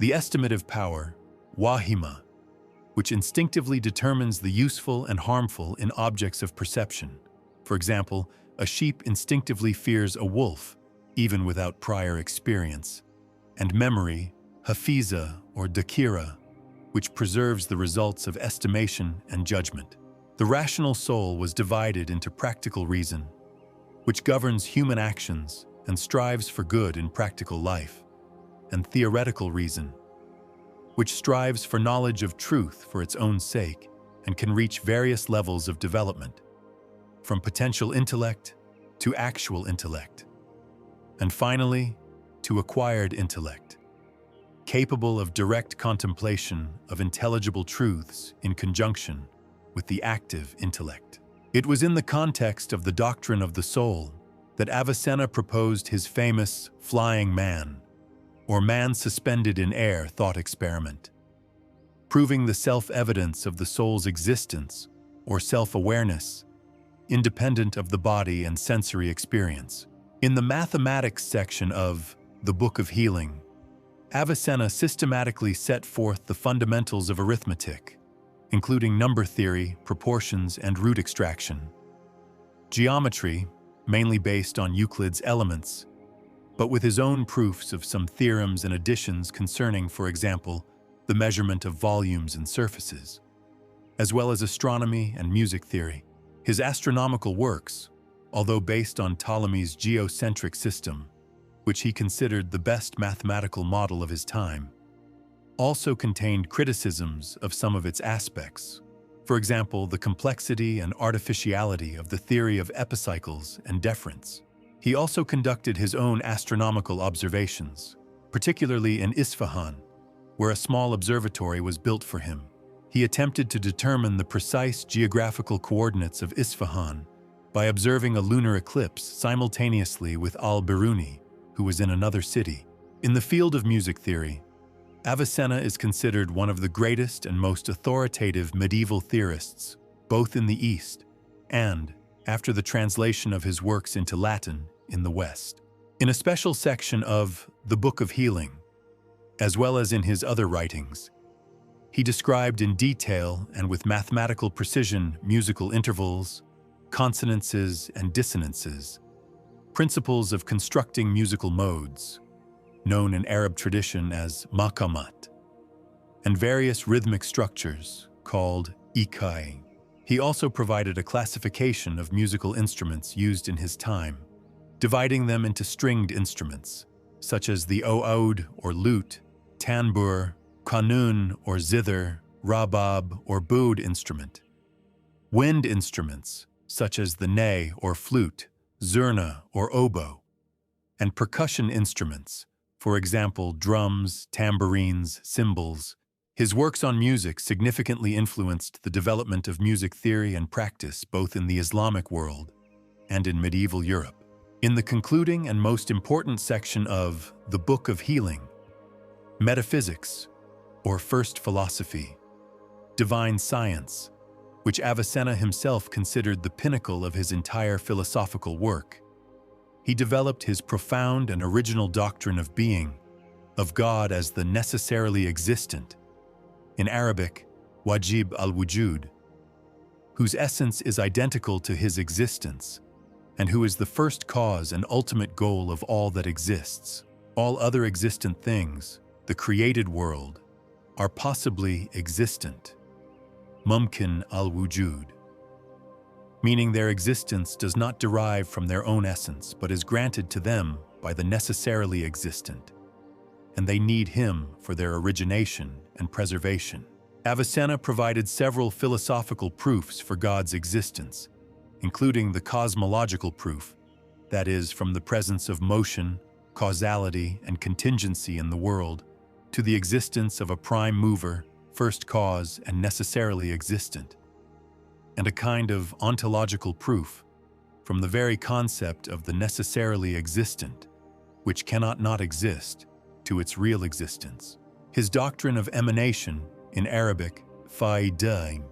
The estimative power, wahima, which instinctively determines the useful and harmful in objects of perception. For example, a sheep instinctively fears a wolf, even without prior experience. And memory, hafiza or dakira, which preserves the results of estimation and judgment. The rational soul was divided into practical reason, which governs human actions and strives for good in practical life, and theoretical reason, which strives for knowledge of truth for its own sake and can reach various levels of development, from potential intellect to actual intellect, and finally, to acquired intellect, capable of direct contemplation of intelligible truths in conjunction with the active intellect. It was in the context of the doctrine of the soul that Avicenna proposed his famous flying man, or man suspended in air thought experiment, proving the self-evidence of the soul's existence or self-awareness, independent of the body and sensory experience. In the mathematics section of the Book of Healing, Avicenna systematically set forth the fundamentals of arithmetic, including number theory, proportions, and root extraction; geometry, mainly based on Euclid's Elements, but with his own proofs of some theorems and additions concerning, for example, the measurement of volumes and surfaces, as well as astronomy and music theory. His astronomical works, although based on Ptolemy's geocentric system, which he considered the best mathematical model of his time, also contained criticisms of some of its aspects. For example, the complexity and artificiality of the theory of epicycles and deference. He also conducted his own astronomical observations, particularly in Isfahan, where a small observatory was built for him. He attempted to determine the precise geographical coordinates of Isfahan by observing a lunar eclipse simultaneously with Al-Biruni, who was in another city. In the field of music theory, Avicenna is considered one of the greatest and most authoritative medieval theorists, both in the East and, after the translation of his works into Latin in the West. In a special section of the Book of Healing, as well as in his other writings, he described in detail and with mathematical precision musical intervals, consonances and dissonances, principles of constructing musical modes, known in Arab tradition as maqamat, and various rhythmic structures called ikai. He also provided a classification of musical instruments used in his time, dividing them into stringed instruments, such as the oud or lute, tanbur, qanun or zither, rabab or boud instrument, wind instruments, such as the ney or flute, zurna or oboe, and percussion instruments, for example, drums, tambourines, cymbals. His works on music significantly influenced the development of music theory and practice both in the Islamic world and in medieval Europe. In the concluding and most important section of the Book of Healing, Metaphysics, or First Philosophy, Divine Science, which Avicenna himself considered the pinnacle of his entire philosophical work, he developed his profound and original doctrine of being, of God as the necessarily existent, in Arabic, wajib al-wujud, whose essence is identical to his existence, and who is the first cause and ultimate goal of all that exists. All other existent things, the created world, are possibly existent, mumkin al-wujud, meaning their existence does not derive from their own essence but is granted to them by the necessarily existent, and they need him for their origination and preservation. Avicenna provided several philosophical proofs for God's existence, including the cosmological proof, that is, from the presence of motion, causality, and contingency in the world, to the existence of a prime mover, first cause, and necessarily existent, and a kind of ontological proof, from the very concept of the necessarily existent, which cannot not exist, to its real existence. His doctrine of emanation, in Arabic, faidain,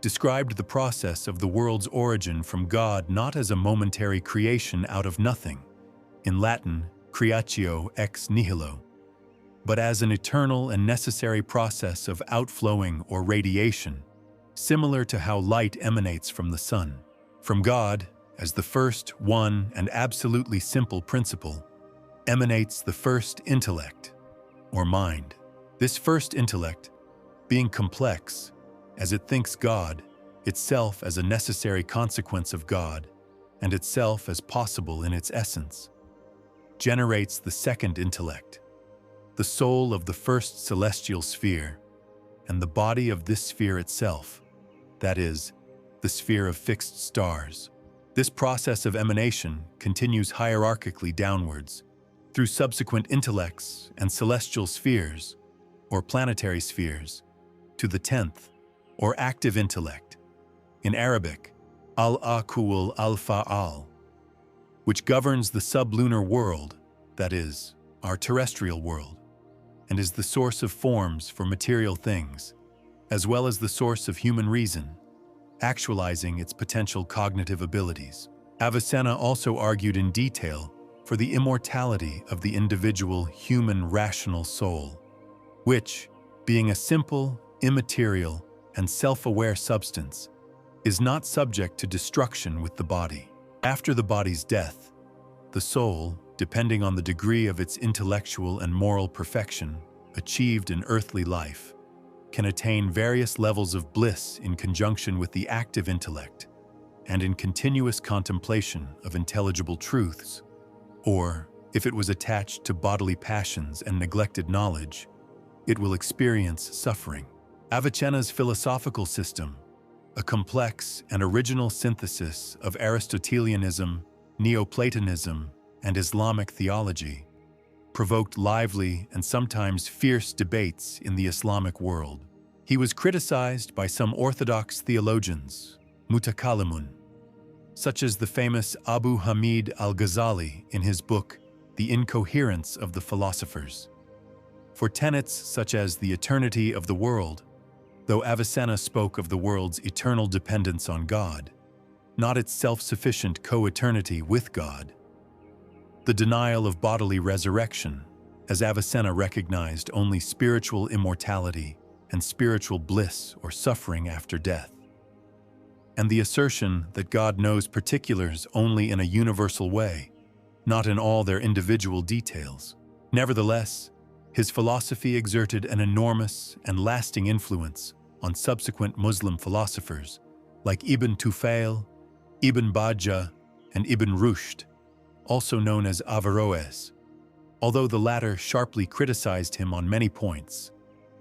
described the process of the world's origin from God not as a momentary creation out of nothing, in Latin, creatio ex nihilo, but as an eternal and necessary process of outflowing or radiation, similar to how light emanates from the sun. From God, as the first, one, and absolutely simple principle, emanates the first intellect, or mind. This first intellect, being complex, as it thinks God, itself as a necessary consequence of God, and itself as possible in its essence, generates the second intellect, the soul of the first celestial sphere, and the body of this sphere itself, that is, the sphere of fixed stars. This process of emanation continues hierarchically downwards, through subsequent intellects and celestial spheres, or planetary spheres, to the 10th, or active intellect, in Arabic, al-aqul al-fa'al, which governs the sublunar world, that is, our terrestrial world, and is the source of forms for material things, as well as the source of human reason, actualizing its potential cognitive abilities. Avicenna also argued in detail for the immortality of the individual human rational soul, which, being a simple, immaterial, and self-aware substance, is not subject to destruction with the body. After the body's death, the soul, depending on the degree of its intellectual and moral perfection achieved in earthly life, can attain various levels of bliss in conjunction with the active intellect and in continuous contemplation of intelligible truths, or, if it was attached to bodily passions and neglected knowledge, it will experience suffering. Avicenna's philosophical system, a complex and original synthesis of Aristotelianism, Neoplatonism, and Islamic theology, provoked lively and sometimes fierce debates in the Islamic world. He was criticized by some Orthodox theologians, mutakallimun, such as the famous Abu Hamid al-Ghazali in his book, The Incoherence of the Philosophers, for tenets such as the eternity of the world, though Avicenna spoke of the world's eternal dependence on God, not its self-sufficient co-eternity with God. The denial of bodily resurrection, as Avicenna recognized only spiritual immortality and spiritual bliss or suffering after death. And the assertion that God knows particulars only in a universal way, not in all their individual details. Nevertheless, his philosophy exerted an enormous and lasting influence on subsequent Muslim philosophers like Ibn Tufayl, Ibn Bajjah, and Ibn Rushd, also known as Averroes, although the latter sharply criticized him on many points,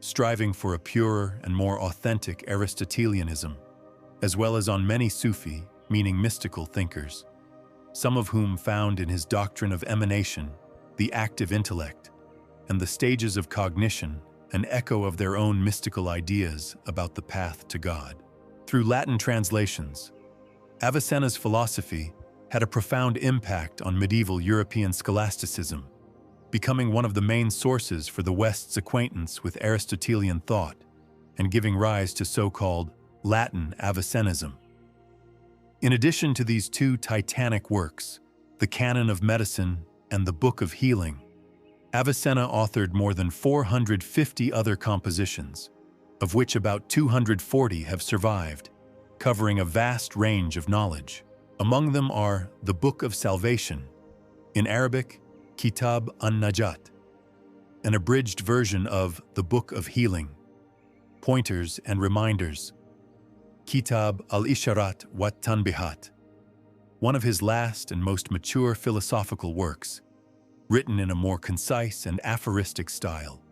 striving for a purer and more authentic Aristotelianism, as well as on many Sufi, meaning mystical thinkers, some of whom found in his doctrine of emanation, the active intellect, and the stages of cognition an echo of their own mystical ideas about the path to God. Through Latin translations, Avicenna's philosophy had a profound impact on medieval European scholasticism, becoming one of the main sources for the West's acquaintance with Aristotelian thought and giving rise to so-called Latin Avicennism. In addition to these two titanic works, the Canon of Medicine and the Book of Healing, Avicenna authored more than 450 other compositions, of which about 240 have survived, covering a vast range of knowledge. Among them are the Book of Salvation, in Arabic, Kitab an-Najat, an abridged version of the Book of Healing, Pointers and Reminders, Kitab al-Isharat wa Tanbihat, one of his last and most mature philosophical works, written in a more concise and aphoristic style.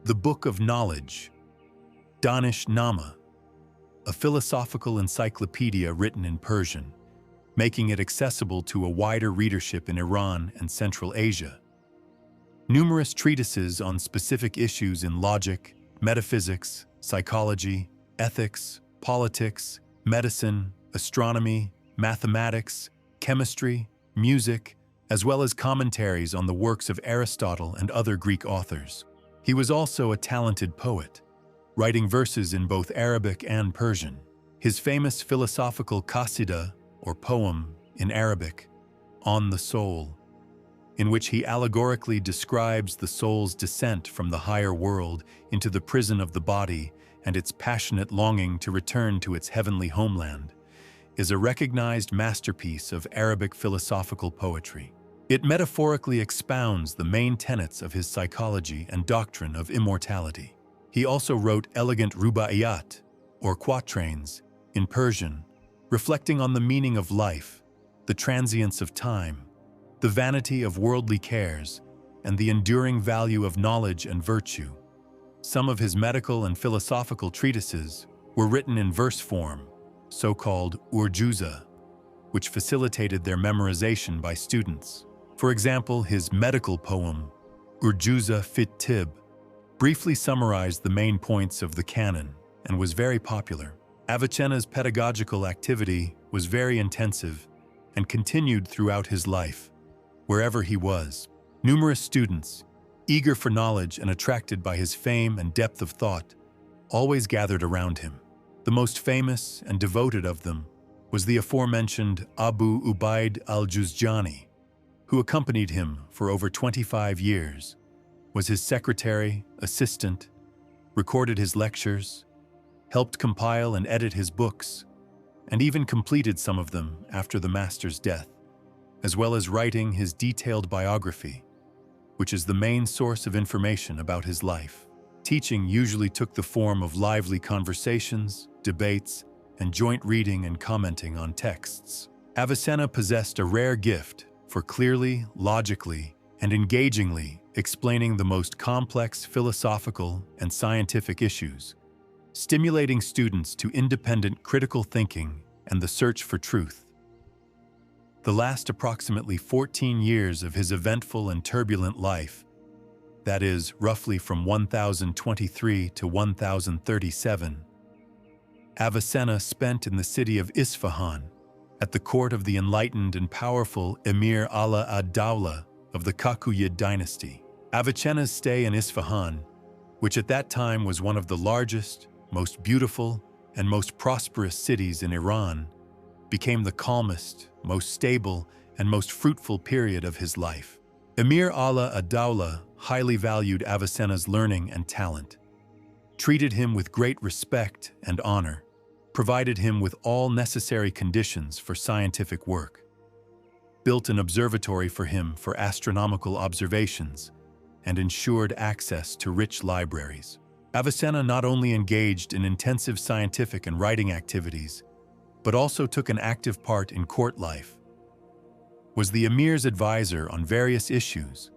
The Book of Knowledge, Danish Nama, a philosophical encyclopedia written in Persian, making it accessible to a wider readership in Iran and Central Asia. Numerous treatises on specific issues in logic, metaphysics, psychology, ethics, politics, medicine, astronomy, mathematics, chemistry, music, as well as commentaries on the works of Aristotle and other Greek authors. He was also a talented poet, writing verses in both Arabic and Persian. His famous philosophical qasida, or poem, in Arabic, On the Soul, in which he allegorically describes the soul's descent from the higher world into the prison of the body and its passionate longing to return to its heavenly homeland, is a recognized masterpiece of Arabic philosophical poetry. It metaphorically expounds the main tenets of his psychology and doctrine of immortality. He also wrote elegant rubaiyat, or quatrains, in Persian, reflecting on the meaning of life, the transience of time, the vanity of worldly cares, and the enduring value of knowledge and virtue. Some of his medical and philosophical treatises were written in verse form, so-called urjuza, which facilitated their memorization by students. For example, his medical poem, Urjuza fit Tib, briefly summarized the main points of the canon and was very popular. Avicenna's pedagogical activity was very intensive and continued throughout his life, wherever he was. Numerous students, eager for knowledge and attracted by his fame and depth of thought, always gathered around him. The most famous and devoted of them was the aforementioned Abu Ubaid al-Juzjani, who accompanied him for over 25 years, was his secretary, assistant, recorded his lectures, helped compile and edit his books, and even completed some of them after the master's death, as well as writing his detailed biography, which is the main source of information about his life. Teaching usually took the form of lively conversations, debates, and joint reading and commenting on texts. Avicenna possessed a rare gift for clearly, logically, and engagingly explaining the most complex philosophical and scientific issues, stimulating students to independent critical thinking and the search for truth. The last approximately 14 years of his eventful and turbulent life, that is, roughly from 1023 to 1037, Avicenna spent in the city of Isfahan, at the court of the enlightened and powerful Emir Ala ad-Dawla of the Kakuyid dynasty. Avicenna's stay in Isfahan, which at that time was one of the largest, most beautiful, and most prosperous cities in Iran, became the calmest, most stable, and most fruitful period of his life. Emir Allah ad-Dawla highly valued Avicenna's learning and talent, treated him with great respect and honor, provided him with all necessary conditions for scientific work, built an observatory for him for astronomical observations, and ensured access to rich libraries. Avicenna not only engaged in intensive scientific and writing activities, but also took an active part in court life, was the emir's advisor on various issues,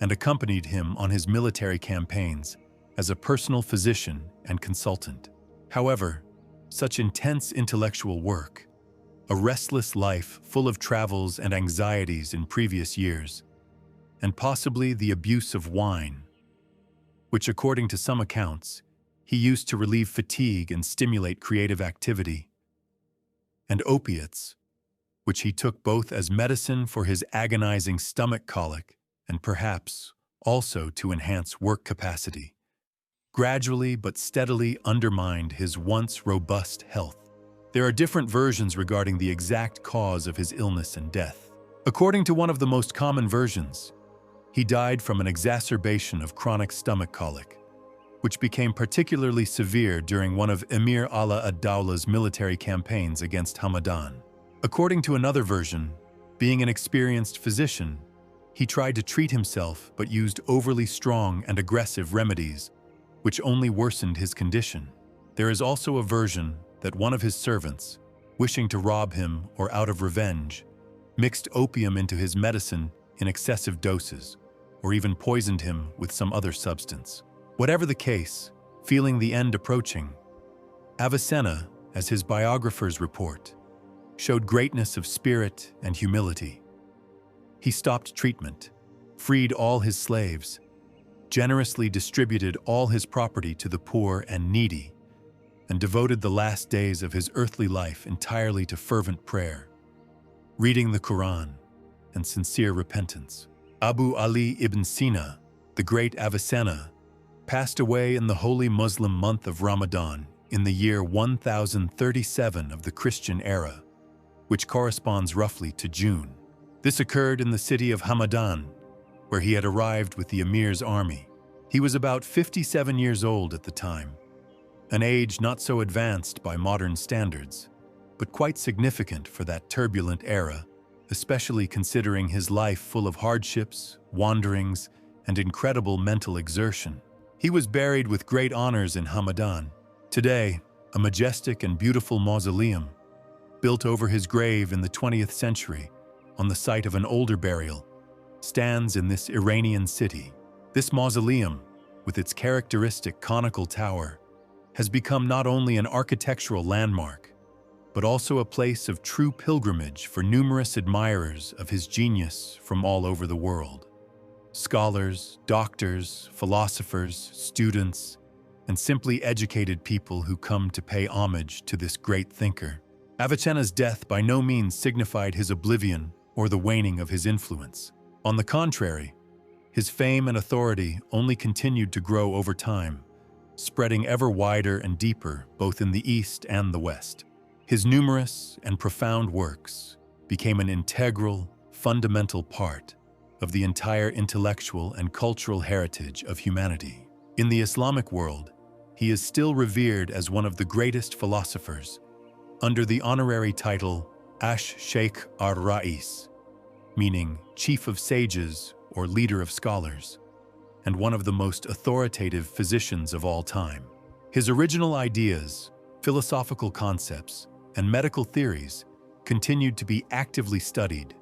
and accompanied him on his military campaigns as a personal physician and consultant. However, such intense intellectual work, a restless life full of travels and anxieties in previous years, and possibly the abuse of wine, which according to some accounts, he used to relieve fatigue and stimulate creative activity, and opiates, which he took both as medicine for his agonizing stomach colic and perhaps also to enhance work capacity, gradually but steadily undermined his once robust health. There are different versions regarding the exact cause of his illness and death. According to one of the most common versions, he died from an exacerbation of chronic stomach colic, which became particularly severe during one of Emir Allah ad-Dawla's military campaigns against Hamadan. According to another version, being an experienced physician, he tried to treat himself but used overly strong and aggressive remedies, which only worsened his condition. There is also a version that one of his servants, wishing to rob him or out of revenge, mixed opium into his medicine in excessive doses, or even poisoned him with some other substance. Whatever the case, feeling the end approaching, Avicenna, as his biographers report, showed greatness of spirit and humility. He stopped treatment, freed all his slaves, generously distributed all his property to the poor and needy, and devoted the last days of his earthly life entirely to fervent prayer, reading the Quran, and sincere repentance. Abu Ali ibn Sina, the great Avicenna, passed away in the holy Muslim month of Ramadan in the year 1037 of the Christian era, which corresponds roughly to June. This occurred in the city of Hamadan, where he had arrived with the emir's army. He was about 57 years old at the time, an age not so advanced by modern standards, but quite significant for that turbulent era, especially considering his life full of hardships, wanderings, and incredible mental exertion. He was buried with great honors in Hamadan. Today, a majestic and beautiful mausoleum, built over his grave in the 20th century on the site of an older burial, stands in this Iranian city. This mausoleum, with its characteristic conical tower, has become not only an architectural landmark, but also a place of true pilgrimage for numerous admirers of his genius from all over the world. Scholars, doctors, philosophers, students, and simply educated people who come to pay homage to this great thinker. Avicenna's death by no means signified his oblivion or the waning of his influence. On the contrary, his fame and authority only continued to grow over time, spreading ever wider and deeper both in the East and the West. His numerous and profound works became an integral, fundamental part of the entire intellectual and cultural heritage of humanity. In the Islamic world, he is still revered as one of the greatest philosophers, under the honorary title Sheikh ar-Rais, meaning chief of sages or leader of scholars, and one of the most authoritative physicians of all time. His original ideas, philosophical concepts, and medical theories continued to be actively studied,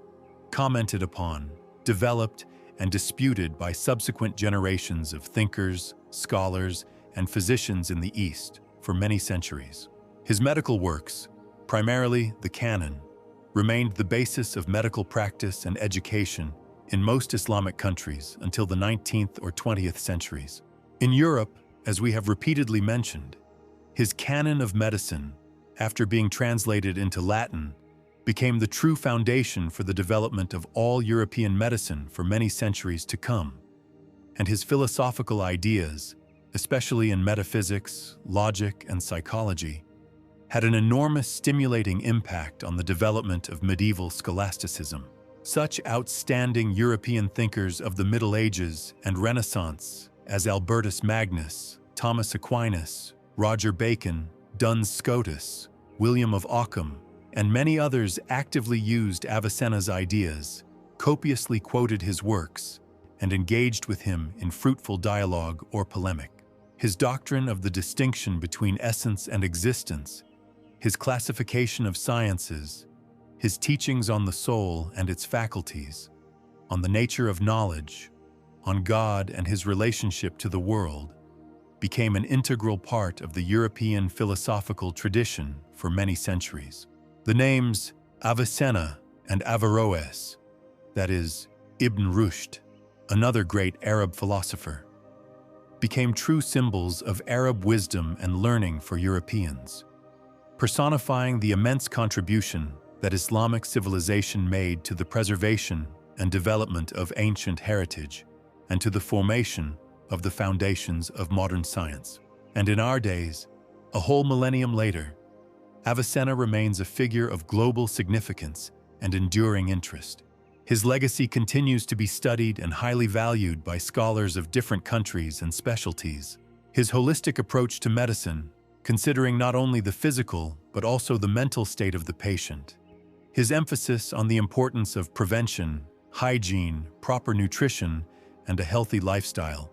commented upon, developed, and disputed by subsequent generations of thinkers, scholars, and physicians in the East for many centuries. His medical works, primarily the Canon, remained the basis of medical practice and education in most Islamic countries until the 19th or 20th centuries. In Europe, as we have repeatedly mentioned, his Canon of Medicine, after being translated into Latin, became the true foundation for the development of all European medicine for many centuries to come, and his philosophical ideas, especially in metaphysics, logic, and psychology, had an enormous stimulating impact on the development of medieval scholasticism. Such outstanding European thinkers of the Middle Ages and Renaissance as Albertus Magnus, Thomas Aquinas, Roger Bacon, Duns Scotus, William of Ockham, and many others actively used Avicenna's ideas, copiously quoted his works, and engaged with him in fruitful dialogue or polemic. His doctrine of the distinction between essence and existence, his classification of sciences, his teachings on the soul and its faculties, on the nature of knowledge, on God and his relationship to the world, became an integral part of the European philosophical tradition for many centuries. The names Avicenna and Averroes, that is, Ibn Rushd, another great Arab philosopher, became true symbols of Arab wisdom and learning for Europeans, personifying the immense contribution that Islamic civilization made to the preservation and development of ancient heritage and to the formation of the foundations of modern science. And in our days, a whole millennium later, Avicenna remains a figure of global significance and enduring interest. His legacy continues to be studied and highly valued by scholars of different countries and specialties. His holistic approach to medicine, considering not only the physical but also the mental state of the patient, his emphasis on the importance of prevention, hygiene, proper nutrition, and a healthy lifestyle,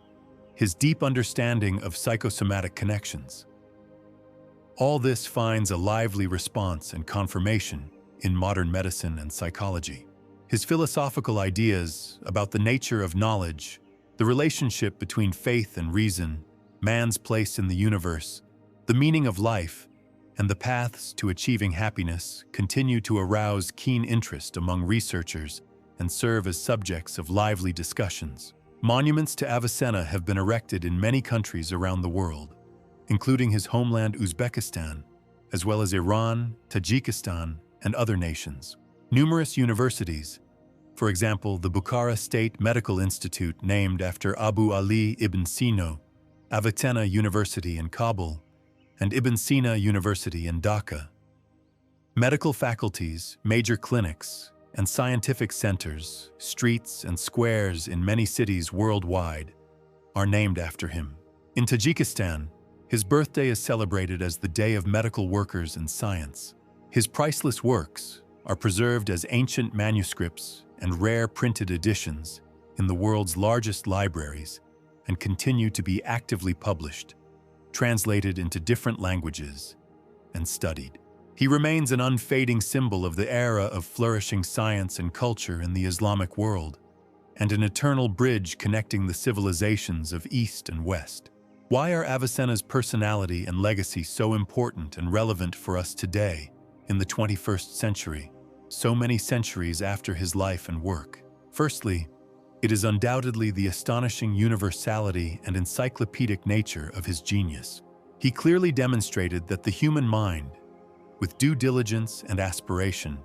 his deep understanding of psychosomatic connections. All this finds a lively response and confirmation in modern medicine and psychology. His philosophical ideas about the nature of knowledge, the relationship between faith and reason, man's place in the universe, the meaning of life, and the paths to achieving happiness continue to arouse keen interest among researchers and serve as subjects of lively discussions. Monuments to Avicenna have been erected in many countries around the world, including his homeland Uzbekistan, as well as Iran, Tajikistan, and other nations. Numerous universities, for example, the Bukhara State Medical Institute named after Abu Ali ibn Sina, Avicenna University in Kabul, and Ibn Sina University in Dhaka. Medical faculties, major clinics, and scientific centers, streets and squares in many cities worldwide are named after him. In Tajikistan, his birthday is celebrated as the Day of Medical Workers in Science. His priceless works are preserved as ancient manuscripts and rare printed editions in the world's largest libraries and continue to be actively published, translated into different languages, and studied. He remains an unfading symbol of the era of flourishing science and culture in the Islamic world, and an eternal bridge connecting the civilizations of East and West. Why are Avicenna's personality and legacy so important and relevant for us today, in the 21st century, so many centuries after his life and work? Firstly, it is undoubtedly the astonishing universality and encyclopedic nature of his genius. He clearly demonstrated that the human mind, with due diligence and aspiration,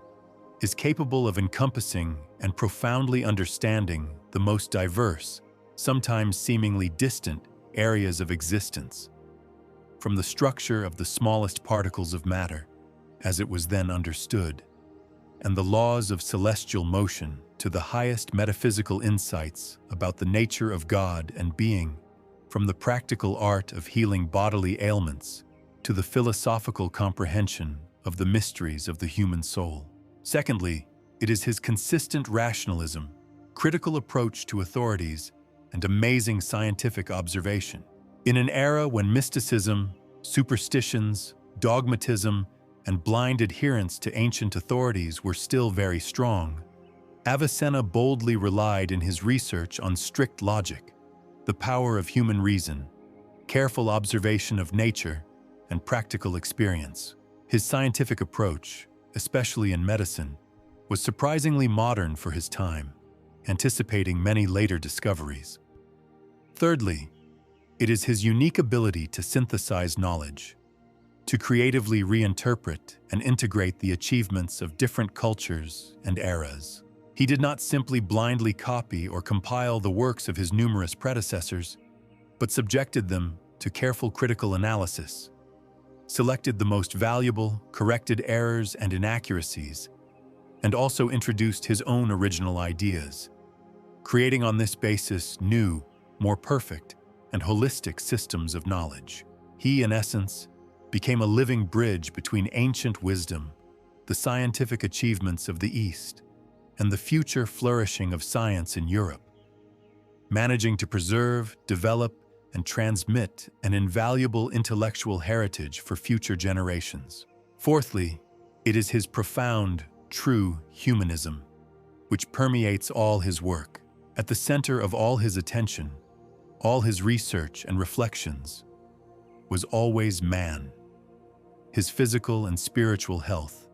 is capable of encompassing and profoundly understanding the most diverse, sometimes seemingly distant, areas of existence, from the structure of the smallest particles of matter, as it was then understood, and the laws of celestial motion to the highest metaphysical insights about the nature of God and being, from the practical art of healing bodily ailments to the philosophical comprehension of the mysteries of the human soul. Secondly, it is his consistent rationalism, critical approach to authorities, and amazing scientific observation. In an era when mysticism, superstitions, dogmatism, and blind adherence to ancient authorities were still very strong, Avicenna boldly relied in his research on strict logic, the power of human reason, careful observation of nature, and practical experience. His scientific approach, especially in medicine, was surprisingly modern for his time, anticipating many later discoveries. Thirdly, it is his unique ability to synthesize knowledge, to creatively reinterpret and integrate the achievements of different cultures and eras. He did not simply blindly copy or compile the works of his numerous predecessors, but subjected them to careful critical analysis, selected the most valuable, corrected errors and inaccuracies, and also introduced his own original ideas, creating on this basis new, more perfect, and holistic systems of knowledge. He, in essence, became a living bridge between ancient wisdom, the scientific achievements of the East, and the future flourishing of science in Europe, managing to preserve, develop, and transmit an invaluable intellectual heritage for future generations. Fourthly, it is his profound, true humanism, which permeates all his work. At the center of all his attention, all his research and reflections, was always man, his physical and spiritual health,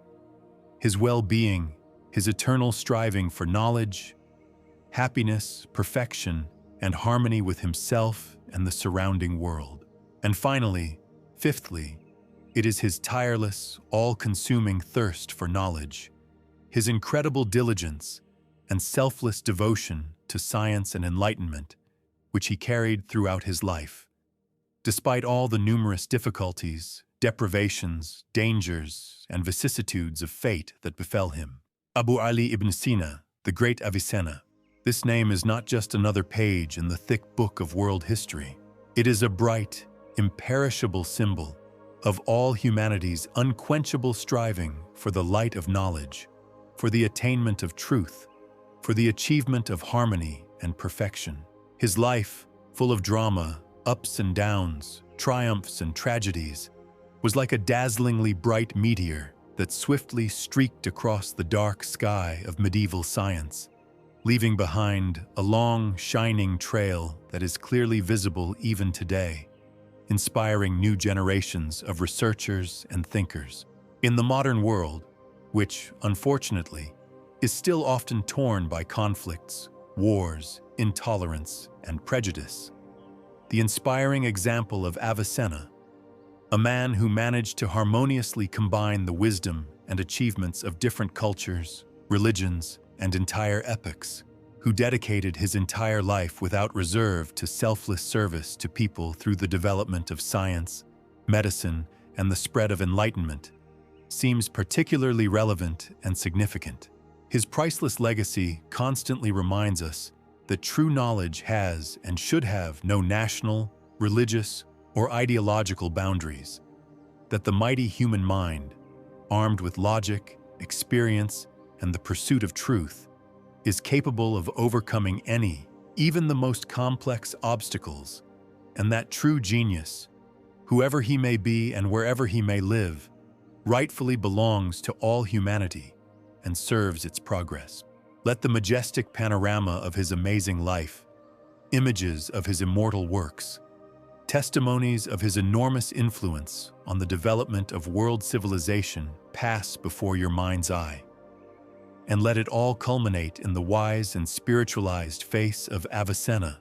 his well-being, his eternal striving for knowledge, happiness, perfection, and harmony with himself and the surrounding world. And finally, fifthly, it is his tireless, all-consuming thirst for knowledge, his incredible diligence and selfless devotion to science and enlightenment, which he carried throughout his life. Despite all the numerous difficulties, deprivations, dangers, and vicissitudes of fate that befell him. Abu Ali ibn Sina, the great Avicenna. This name is not just another page in the thick book of world history. It is a bright, imperishable symbol of all humanity's unquenchable striving for the light of knowledge, for the attainment of truth, for the achievement of harmony and perfection. His life, full of drama, ups and downs, triumphs and tragedies, was like a dazzlingly bright meteor that swiftly streaked across the dark sky of medieval science, leaving behind a long, shining trail that is clearly visible even today, inspiring new generations of researchers and thinkers. In the modern world, which, unfortunately, is still often torn by conflicts, wars, intolerance, and prejudice, the inspiring example of Avicenna, a man who managed to harmoniously combine the wisdom and achievements of different cultures, religions, and entire epochs, who dedicated his entire life without reserve to selfless service to people through the development of science, medicine, and the spread of enlightenment, seems particularly relevant and significant. His priceless legacy constantly reminds us that true knowledge has and should have no national, religious, or ideological boundaries, that the mighty human mind, armed with logic, experience, and the pursuit of truth, is capable of overcoming any, even the most complex obstacles, and that true genius, whoever he may be and wherever he may live, rightfully belongs to all humanity and serves its progress. Let the majestic panorama of his amazing life, images of his immortal works, testimonies of his enormous influence on the development of world civilization pass before your mind's eye, and let it all culminate in the wise and spiritualized face of Avicenna,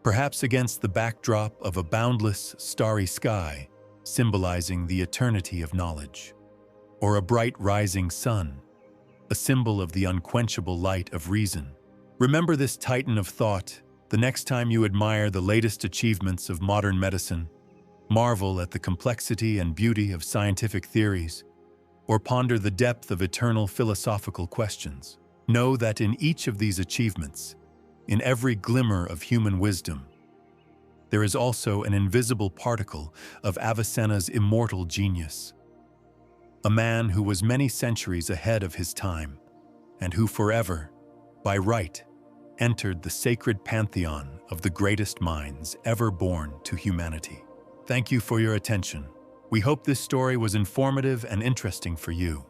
perhaps against the backdrop of a boundless, starry sky, symbolizing the eternity of knowledge, or a bright rising sun, a symbol of the unquenchable light of reason. Remember this titan of thought the next time you admire the latest achievements of modern medicine, marvel at the complexity and beauty of scientific theories, or ponder the depth of eternal philosophical questions. Know that in each of these achievements, in every glimmer of human wisdom, there is also an invisible particle of Avicenna's immortal genius, a man who was many centuries ahead of his time, and who forever, by right, entered the sacred pantheon of the greatest minds ever born to humanity. Thank you for your attention. We hope this story was informative and interesting for you.